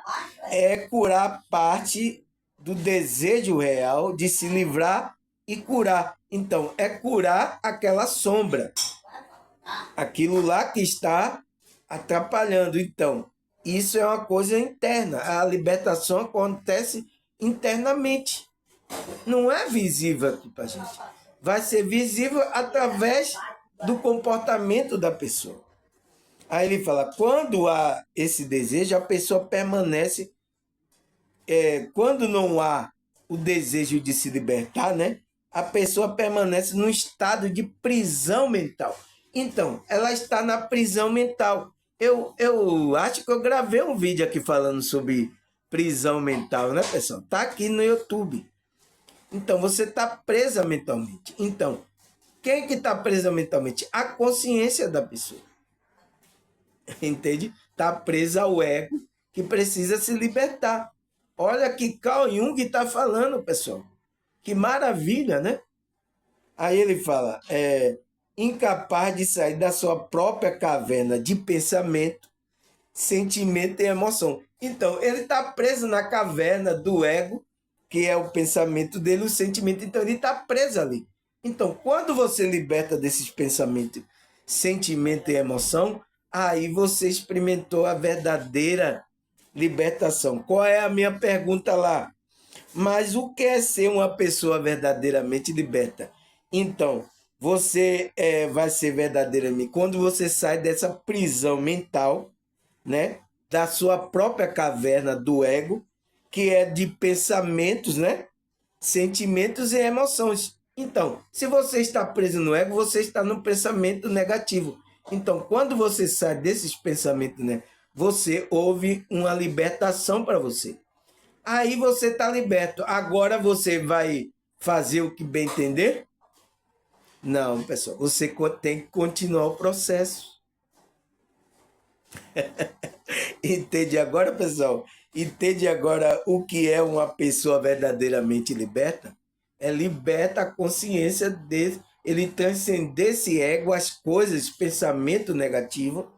é curar parte do desejo real de se livrar e curar. Então, é curar aquela sombra. Aquilo lá que está atrapalhando. Então, isso é uma coisa interna. A libertação acontece internamente. Não é visível aqui para a gente. Vai ser visível através do comportamento da pessoa. Aí ele fala, quando há esse desejo, a pessoa permanece. Quando não há o desejo de se libertar, né? A pessoa permanece num estado de prisão mental. Então, ela está na prisão mental. Eu acho que eu gravei um vídeo aqui falando sobre prisão mental, né, pessoal? Tá aqui no YouTube. Então, você está presa mentalmente. Então, quem que está presa mentalmente? A consciência da pessoa. Entende? Está presa ao ego que precisa se libertar. Olha que Carl Jung está falando, pessoal. Que maravilha, né? Aí ele fala, incapaz de sair da sua própria caverna de pensamento, sentimento e emoção. Então, ele está preso na caverna do ego, que é o pensamento dele, o sentimento. Então, ele está preso ali. Então, quando você liberta desses pensamentos, sentimento e emoção, aí você experimentou a verdadeira libertação. Qual é a minha pergunta lá? Mas o que é ser uma pessoa verdadeiramente liberta? Então, você vai ser verdadeiramente quando você sai dessa prisão mental, né, da sua própria caverna do ego, que é de pensamentos, né, sentimentos e emoções. Então, se você está preso no ego, você está no pensamento negativo. Então, quando você sai desses pensamentos, né, você houve uma libertação para você. Aí você está liberto. Agora você vai fazer o que bem entender? Não, pessoal. Você tem que continuar o processo. Entende agora, pessoal? Entende agora o que é uma pessoa verdadeiramente liberta? É liberta a consciência dele, ele transcender esse ego, as coisas, pensamento negativo,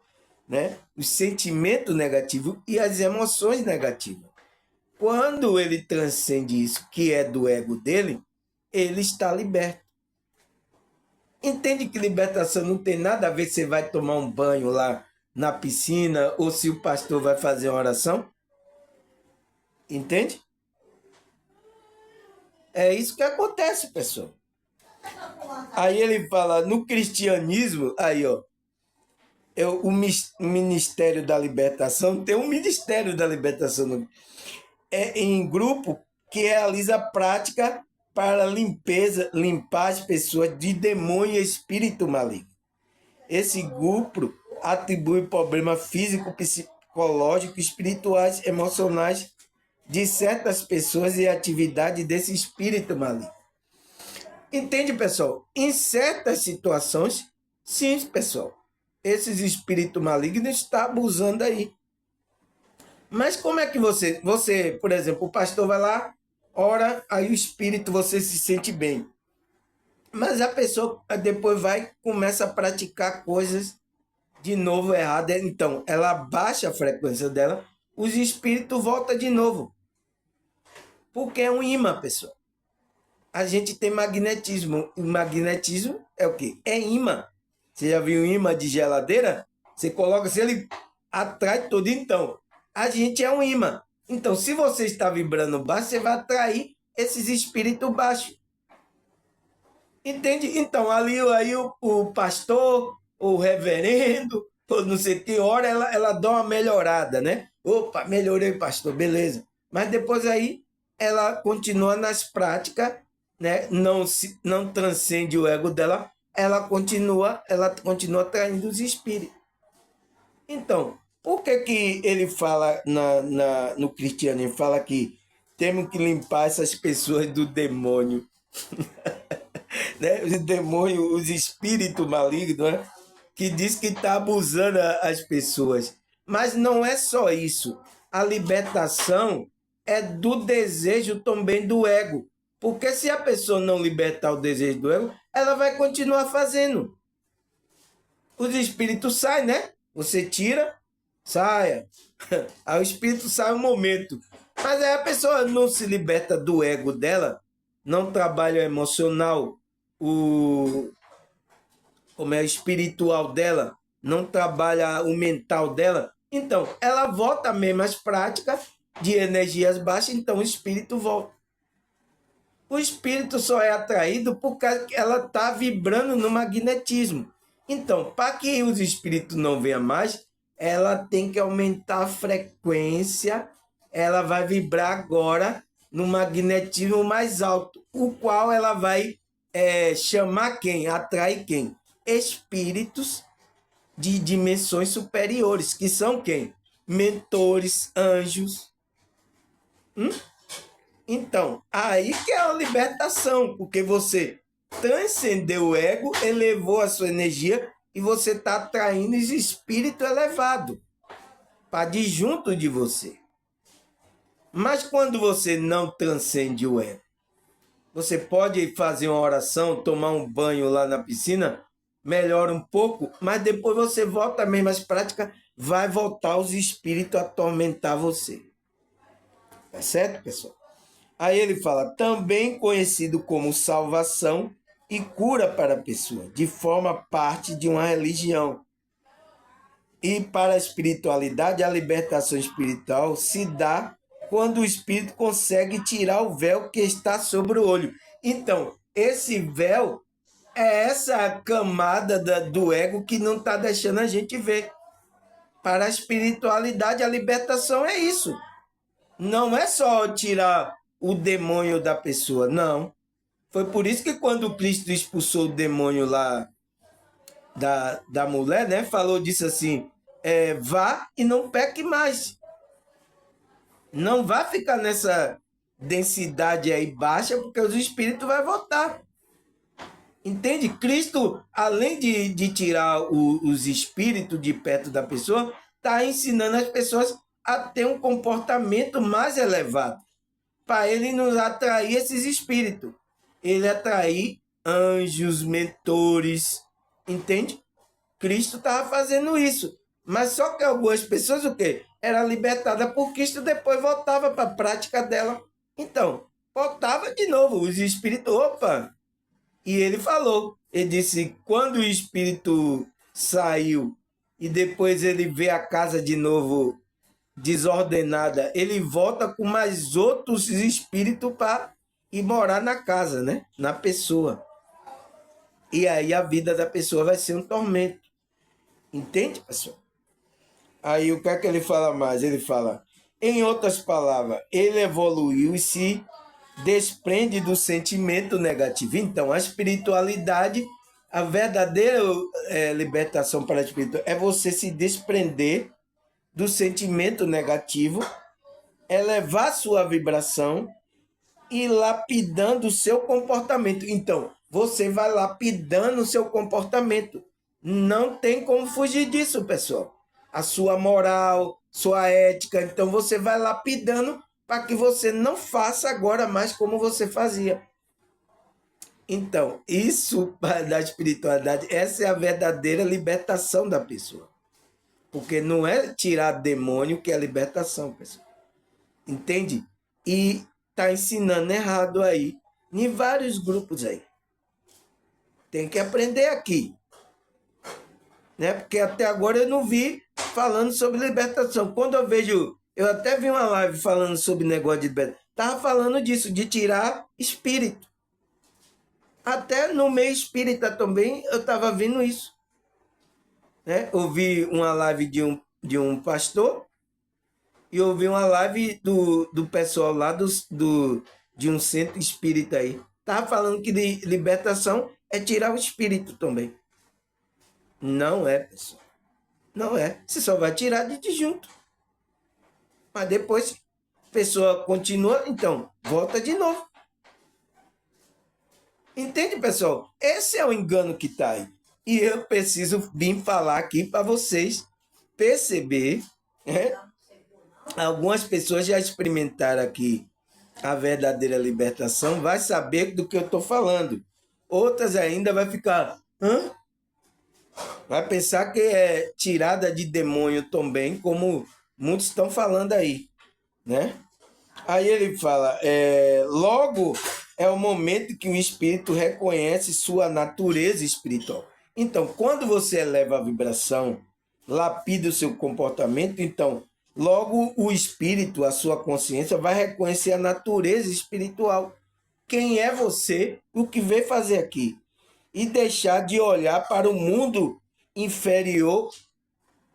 né? Os sentimentos negativos e as emoções negativas. Quando ele transcende isso, que é do ego dele, ele está liberto. Entende que libertação não tem nada a ver se você vai tomar um banho lá na piscina ou se o pastor vai fazer uma oração. Entende? É isso que acontece, pessoal. Aí ele fala, no cristianismo, aí ó, o Ministério da Libertação, tem um Ministério da Libertação em grupo que realiza a prática para limpar as pessoas de demônio e espírito maligno. Esse grupo atribui problemas físicos, psicológicos, espirituais, emocionais de certas pessoas e atividade desse espírito maligno. Entende, pessoal? Em certas situações, sim, pessoal, esses espíritos malignos estão abusando aí. Mas como é que você, por exemplo, o pastor vai lá, ora, aí o espírito, você se sente bem. Mas a pessoa depois vai, começa a praticar coisas de novo erradas. Então, ela baixa a frequência dela, os espíritos voltam de novo. Porque é um imã, pessoal. A gente tem magnetismo. E magnetismo é o quê? É imã. Você já viu um imã de geladeira? Você coloca, se ele atrai tudo. Então, a gente é um imã. Então, se você está vibrando baixo, você vai atrair esses espíritos baixos. Entende? Então, ali aí o pastor, o reverendo, ou não sei que hora, ela dá uma melhorada, né? Opa, melhorei, pastor, beleza. Mas depois aí, ela continua nas práticas, né? Não transcende o ego dela, ela continua atraindo os espíritos. Então, por que ele fala no cristianismo, fala que temos que limpar essas pessoas do demônio? Né? Os demônios, os espíritos malignos, né? Que diz que está abusando as pessoas. Mas não é só isso. A libertação é do desejo também do ego. Porque se a pessoa não libertar o desejo do ego, ela vai continuar fazendo. Os espíritos saem, né? Você tira, saia. Aí o espírito sai um momento. Mas aí a pessoa não se liberta do ego dela, não trabalha o emocional, como é o espiritual dela, não trabalha o mental dela. Então, ela volta mesmo às práticas de energias baixas, então o espírito volta. O espírito só é atraído porque ela está vibrando no magnetismo. Então, para que os espíritos não venham mais, ela tem que aumentar a frequência, ela vai vibrar agora no magnetismo mais alto, o qual ela vai chamar quem? Atrair quem? Espíritos de dimensões superiores, que são quem? Mentores, anjos. Então, aí que é a libertação, porque você transcendeu o ego, elevou a sua energia e você está atraindo esse espírito elevado para de junto de você. Mas quando você não transcende o ego, você pode fazer uma oração, tomar um banho lá na piscina, melhora um pouco, mas depois você volta mesmo às práticas, vai voltar os espíritos a atormentar você. Tá certo, pessoal? Aí ele fala, também conhecido como salvação e cura para a pessoa, de forma parte de uma religião. E para a espiritualidade, a libertação espiritual se dá quando o espírito consegue tirar o véu que está sobre o olho. Então, esse véu é essa camada do ego que não está deixando a gente ver. Para a espiritualidade, a libertação é isso. Não é só tirar o demônio da pessoa, não. Foi por isso que quando Cristo expulsou o demônio lá da mulher, né? Falou disso assim, vá e não peque mais. Não vá ficar nessa densidade aí baixa, porque os espíritos vão voltar. Entende? Cristo, além de tirar os espíritos de perto da pessoa, está ensinando as pessoas a ter um comportamento mais elevado, para ele nos atrair esses espíritos. Ele atrair anjos, mentores, entende? Cristo estava fazendo isso. Mas só que algumas pessoas, o quê? Era libertada por Cristo, depois voltava para a prática dela. Então, voltava de novo, os espíritos, opa! E ele falou, ele disse, quando o espírito saiu e depois ele vê a casa de novo desordenada, ele volta com mais outros espíritos para ir morar na casa, né? Na pessoa. E aí a vida da pessoa vai ser um tormento. Entende, pessoal? Aí o que é que ele fala mais? Ele fala, em outras palavras, ele evoluiu e se desprende do sentimento negativo. Então, a espiritualidade, a verdadeira libertação para a espiritualidade é você se desprender do sentimento negativo, elevar sua vibração e lapidando o seu comportamento. Então, você vai lapidando o seu comportamento. Não tem como fugir disso, pessoal. A sua moral, sua ética. Então, você vai lapidando para que você não faça agora mais como você fazia. Então, isso da espiritualidade, essa é a verdadeira libertação da pessoa. Porque não é tirar demônio que é libertação, pessoal. Entende? E tá ensinando errado aí, em vários grupos aí. Tem que aprender aqui. Né? Porque até agora eu não vi falando sobre libertação. Quando eu vejo, eu até vi uma live falando sobre negócio de libertação. Tava falando disso, de tirar espírito. Até no meio espírita também eu estava vendo isso. Né? Ouvi uma live de um pastor e ouvi uma live do pessoal lá de um centro espírita aí. Estava falando que libertação é tirar o espírito também. Não é, pessoal. Não é. Você só vai tirar de disjunto. Mas depois a pessoa continua, então volta de novo. Entende, pessoal? Esse é o engano que está aí. E eu preciso vir falar aqui para vocês perceber. Né? Algumas pessoas já experimentaram aqui a verdadeira libertação, vai saber do que eu estou falando. Outras ainda vai ficar, hã? Vai pensar que é tirada de demônio também, como muitos estão falando aí, né? Aí ele fala, logo é o momento que o espírito reconhece sua natureza espiritual. Então, quando você eleva a vibração, lapida o seu comportamento, então, logo o espírito, a sua consciência, vai reconhecer a natureza espiritual. Quem é você, o que veio fazer aqui? E deixar de olhar para o mundo inferior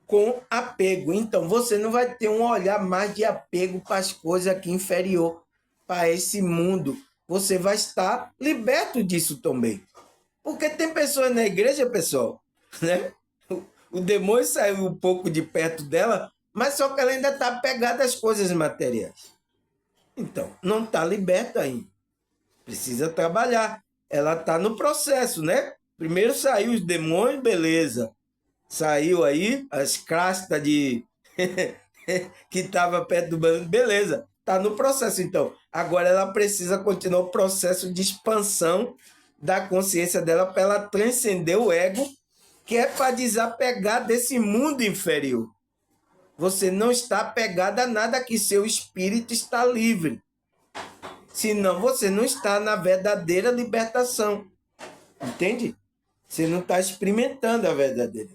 com apego. Então, você não vai ter um olhar mais de apego para as coisas aqui inferior, para esse mundo. Você vai estar liberto disso também. Porque tem pessoas na igreja, pessoal, né? O demônio saiu um pouco de perto dela, mas só que ela ainda está apegada às coisas materiais. Então, não está liberta ainda. Precisa trabalhar. Ela está no processo, né? Primeiro saiu os demônios, beleza. Saiu aí as crastas de que estava perto do banco, beleza. Está no processo, então. Agora ela precisa continuar o processo de expansão da consciência dela para ela transcender o ego, que é para desapegar desse mundo inferior. Você não está apegado a nada, que seu espírito está livre. Senão você não está na verdadeira libertação. Entende? Você não está experimentando a verdadeira.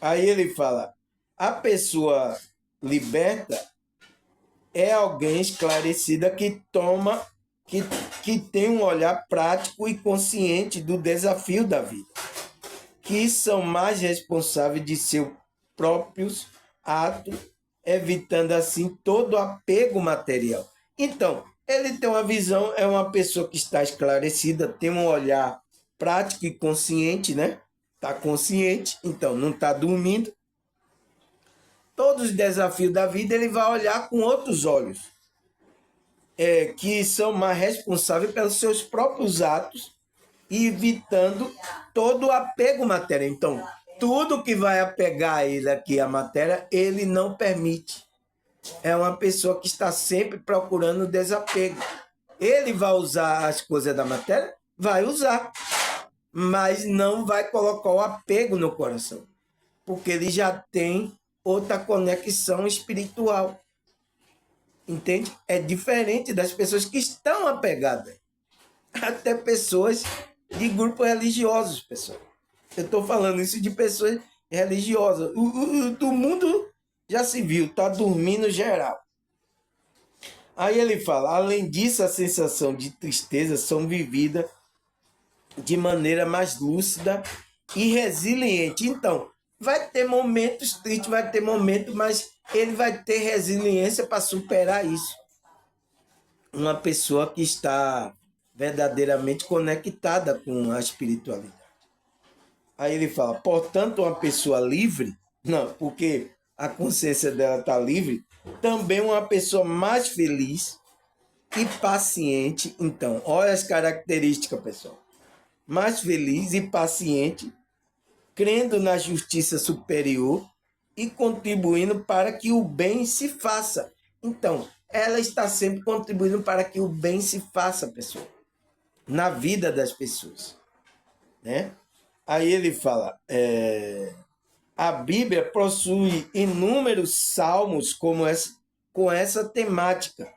Aí ele fala, a pessoa liberta é alguém esclarecida que toma, que tem um olhar prático e consciente do desafio da vida, que são mais responsáveis de seus próprios atos, evitando assim todo apego material. Então, ele tem uma visão, é uma pessoa que está esclarecida, tem um olhar prático e consciente, né? Está consciente, então não está dormindo. Todos os desafios da vida ele vai olhar com outros olhos, que são mais responsáveis pelos seus próprios atos e evitando todo o apego material. Então, tudo que vai apegar ele aqui à matéria, ele não permite. É uma pessoa que está sempre procurando desapego. Ele vai usar as coisas da matéria? Vai usar. Mas não vai colocar o apego no coração. Porque ele já tem outra conexão espiritual. Entende? É diferente das pessoas que estão apegadas. Até pessoas de grupos religiosos, pessoal. Eu estou falando isso de pessoas religiosa. Do mundo já se viu, está dormindo geral. Aí ele fala, além disso, a sensação de tristeza são vividas de maneira mais lúcida e resiliente. Então, vai ter momentos tristes, vai ter momentos, mas ele vai ter resiliência para superar isso. Uma pessoa que está verdadeiramente conectada com a espiritualidade. Aí ele fala, portanto, uma pessoa livre, não, porque a consciência dela está livre, também uma pessoa mais feliz e paciente. Então, olha as características, pessoal. Mais feliz e paciente, crendo na justiça superior e contribuindo para que o bem se faça. Então, ela está sempre contribuindo para que o bem se faça, pessoal, na vida das pessoas, né? Aí ele fala, a Bíblia possui inúmeros salmos com essa temática,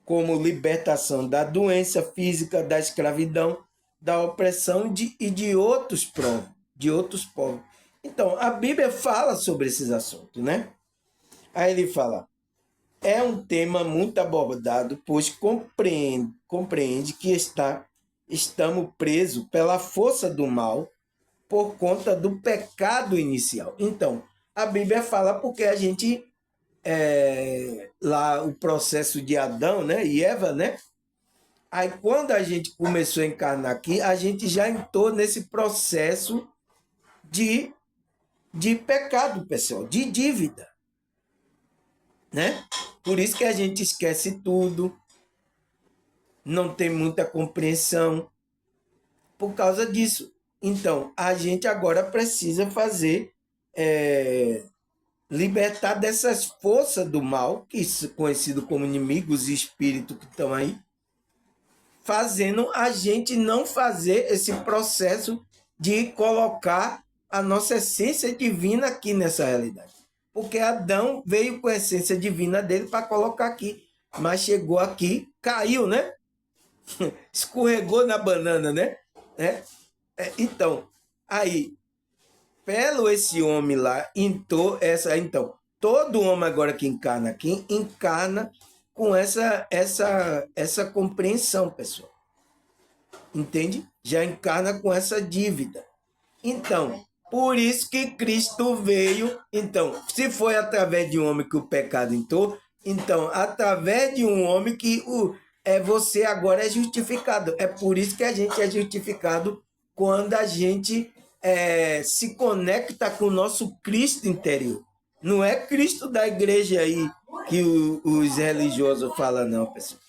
como libertação da doença física, da escravidão, da opressão e de outros povos. Então, a Bíblia fala sobre esses assuntos, né? Aí ele fala, é um tema muito abordado, pois compreende que estamos presos pela força do mal por conta do pecado inicial. Então, a Bíblia fala porque a gente, lá o processo de Adão, né, e Eva, né? Aí quando a gente começou a encarnar aqui, a gente já entrou nesse processo de pecado, pessoal, de dívida, né? Por isso que a gente esquece tudo, não tem muita compreensão por causa disso. Então, a gente agora precisa fazer, libertar dessas forças do mal, que é conhecido como inimigos e espíritos que estão aí, fazendo a gente não fazer esse processo de colocar a nossa essência divina aqui nessa realidade. Porque Adão veio com a essência divina dele para colocar aqui, mas chegou aqui, caiu, né? Escorregou na banana, né? Então, aí, pelo esse homem lá, entrou essa. Então, todo homem agora que encarna aqui, encarna com essa compreensão, pessoal. Entende? Já encarna com essa dívida. Então, por isso que Cristo veio. Então, se foi através de um homem que o pecado entrou, então, através de um homem que você agora é justificado. É por isso que a gente é justificado quando a gente se conecta com o nosso Cristo interior. Não é Cristo da igreja aí que os religiosos falam, não, pessoal.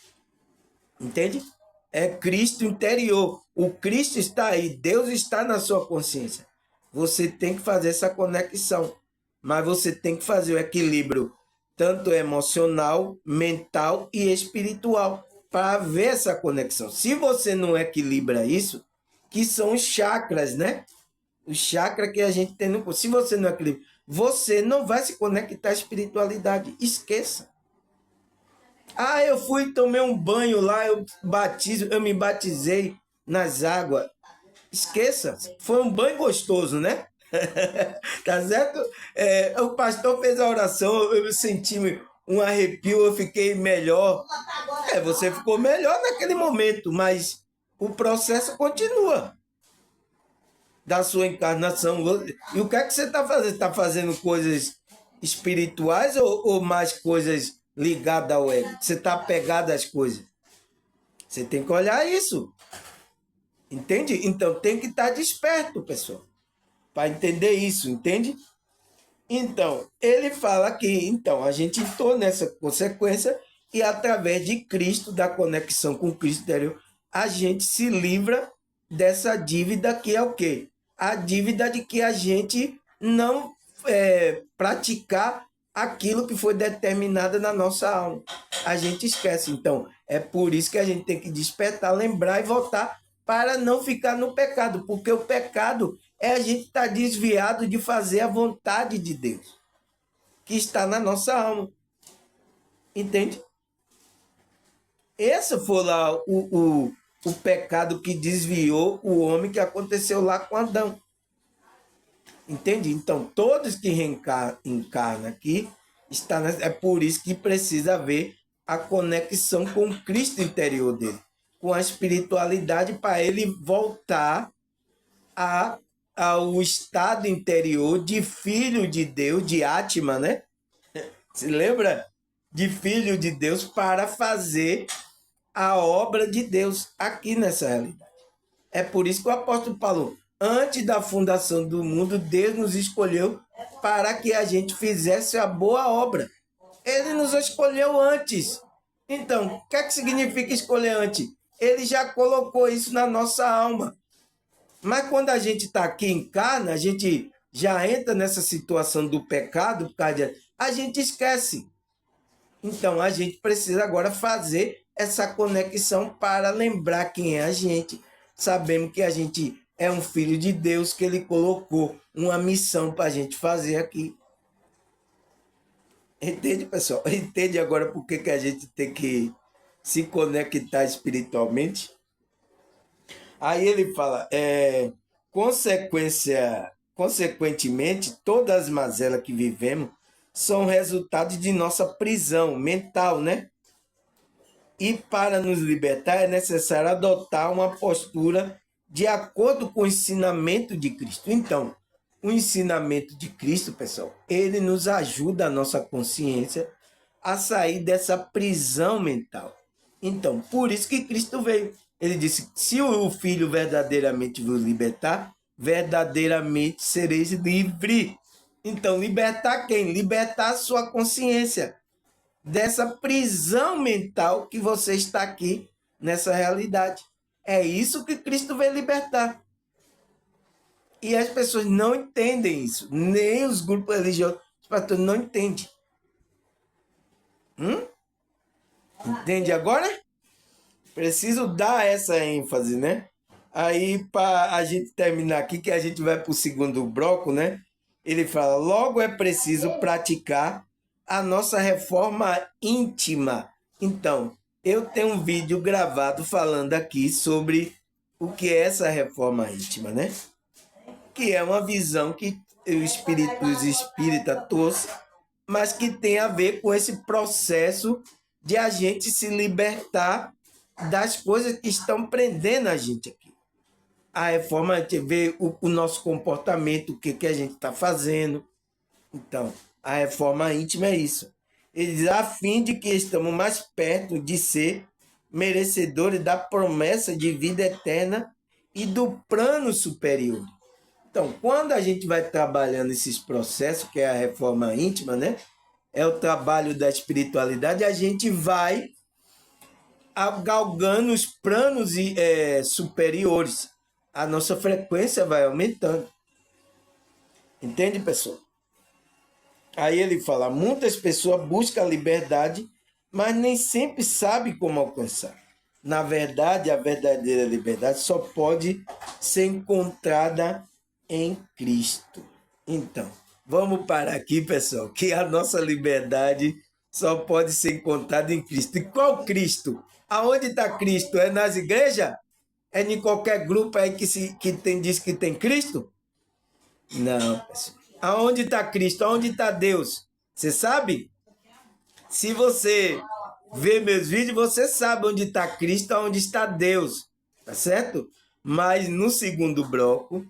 Entende? É Cristo interior. O Cristo está aí, Deus está na sua consciência. Você tem que fazer essa conexão, mas você tem que fazer o equilíbrio tanto emocional, mental e espiritual para ver essa conexão. Se você não equilibra isso, que são os chakras, né? Os chakras que a gente tem no corpo. Se você não equilibra, você não vai se conectar à espiritualidade. Esqueça. Ah, eu fui, tomei um banho lá, eu me batizei nas águas. Esqueça, foi um banho gostoso, né? Tá certo? O pastor fez a oração, eu senti um arrepio, eu fiquei melhor. Você ficou melhor naquele momento, mas o processo continua da sua encarnação. E o que é que você está fazendo? Está fazendo coisas espirituais ou mais coisas ligadas ao ego? Você está apegado às coisas. Você tem que olhar isso. Entende? Então tem que estar desperto, pessoal, para entender isso, entende? Então, ele fala que então a gente entrou nessa consequência e através de Cristo, da conexão com Cristo interior, a gente se livra dessa dívida que é o quê? A dívida de que a gente não praticar aquilo que foi determinado na nossa alma. A gente esquece. Então, é por isso que a gente tem que despertar, lembrar e voltar para não ficar no pecado, porque o pecado é a gente estar desviado de fazer a vontade de Deus, que está na nossa alma. Entende? Esse foi lá o pecado que desviou o homem, que aconteceu lá com Adão. Entende? Então, todos que encarnam aqui, é por isso que precisa haver a conexão com o Cristo interior dele, com a espiritualidade, para ele voltar a, ao estado interior de filho de Deus, de Atma, né? Se lembra? De filho de Deus para fazer a obra de Deus aqui nessa realidade. É por isso que o apóstolo Paulo, antes da fundação do mundo, Deus nos escolheu para que a gente fizesse a boa obra. Ele nos escolheu antes. Então, o que é que significa escolher antes? Ele já colocou isso na nossa alma. Mas quando a gente está aqui em carne, a gente já entra nessa situação do pecado, a gente esquece. Então, a gente precisa agora fazer essa conexão para lembrar quem é a gente. Sabemos que a gente é um filho de Deus, que ele colocou uma missão para a gente fazer aqui. Entende, pessoal? Entende agora por que a gente tem que se conectar espiritualmente? Aí ele fala, consequentemente, todas as mazelas que vivemos são resultado de nossa prisão mental, né? E para nos libertar é necessário adotar uma postura de acordo com o ensinamento de Cristo. Então, o ensinamento de Cristo, pessoal, ele nos ajuda a nossa consciência a sair dessa prisão mental. Então, por isso que Cristo veio. Ele disse, se o Filho verdadeiramente vos libertar, verdadeiramente sereis livre. Então, libertar quem? Libertar a sua consciência dessa prisão mental que você está aqui nessa realidade. É isso que Cristo veio libertar. E as pessoas não entendem isso. Nem os grupos religiosos, os pastores não entendem. Entende agora? Preciso dar essa ênfase, né? Aí, para a gente terminar aqui, que a gente vai para o segundo bloco, né? Ele fala, logo é preciso praticar a nossa reforma íntima. Então, eu tenho um vídeo gravado falando aqui sobre o que é essa reforma íntima, né? Que é uma visão que os espíritas trouxe, mas que tem a ver com esse processo de a gente se libertar das coisas que estão prendendo a gente aqui. A reforma, a gente vê o nosso comportamento, o que a gente está fazendo. Então, a reforma íntima é isso. Ele diz, a fim de que estamos mais perto de ser merecedores da promessa de vida eterna e do plano superior. Então, quando a gente vai trabalhando esses processos, que é a reforma íntima, né? É o trabalho da espiritualidade, a gente vai galgando os planos superiores. A nossa frequência vai aumentando. Entende, pessoal? Aí ele fala, muitas pessoas buscam a liberdade, mas nem sempre sabem como alcançar. Na verdade, a verdadeira liberdade só pode ser encontrada em Cristo. Então, vamos parar aqui, pessoal, que a nossa liberdade só pode ser encontrada em Cristo. E qual Cristo? Aonde está Cristo? É nas igrejas? É em qualquer grupo aí diz que tem Cristo? Não, pessoal. Aonde está Cristo? Aonde está Deus? Você sabe? Se você vê meus vídeos, você sabe onde está Cristo, onde está Deus. Tá certo? Mas no segundo bloco,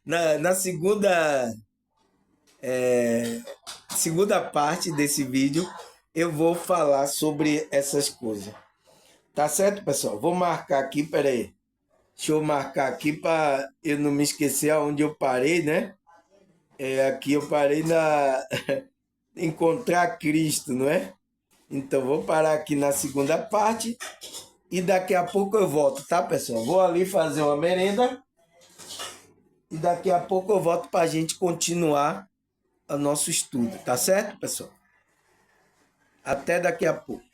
na segunda parte desse vídeo, eu vou falar sobre essas coisas. Tá certo, pessoal? Vou marcar aqui, peraí. Deixa eu marcar aqui para eu não me esquecer aonde eu parei, né? Aqui eu parei na encontrar Cristo, não é? Então vou parar aqui na segunda parte e daqui a pouco eu volto, tá, pessoal? Vou ali fazer uma merenda e daqui a pouco eu volto para a gente continuar o nosso estudo, tá certo, pessoal? Até daqui a pouco.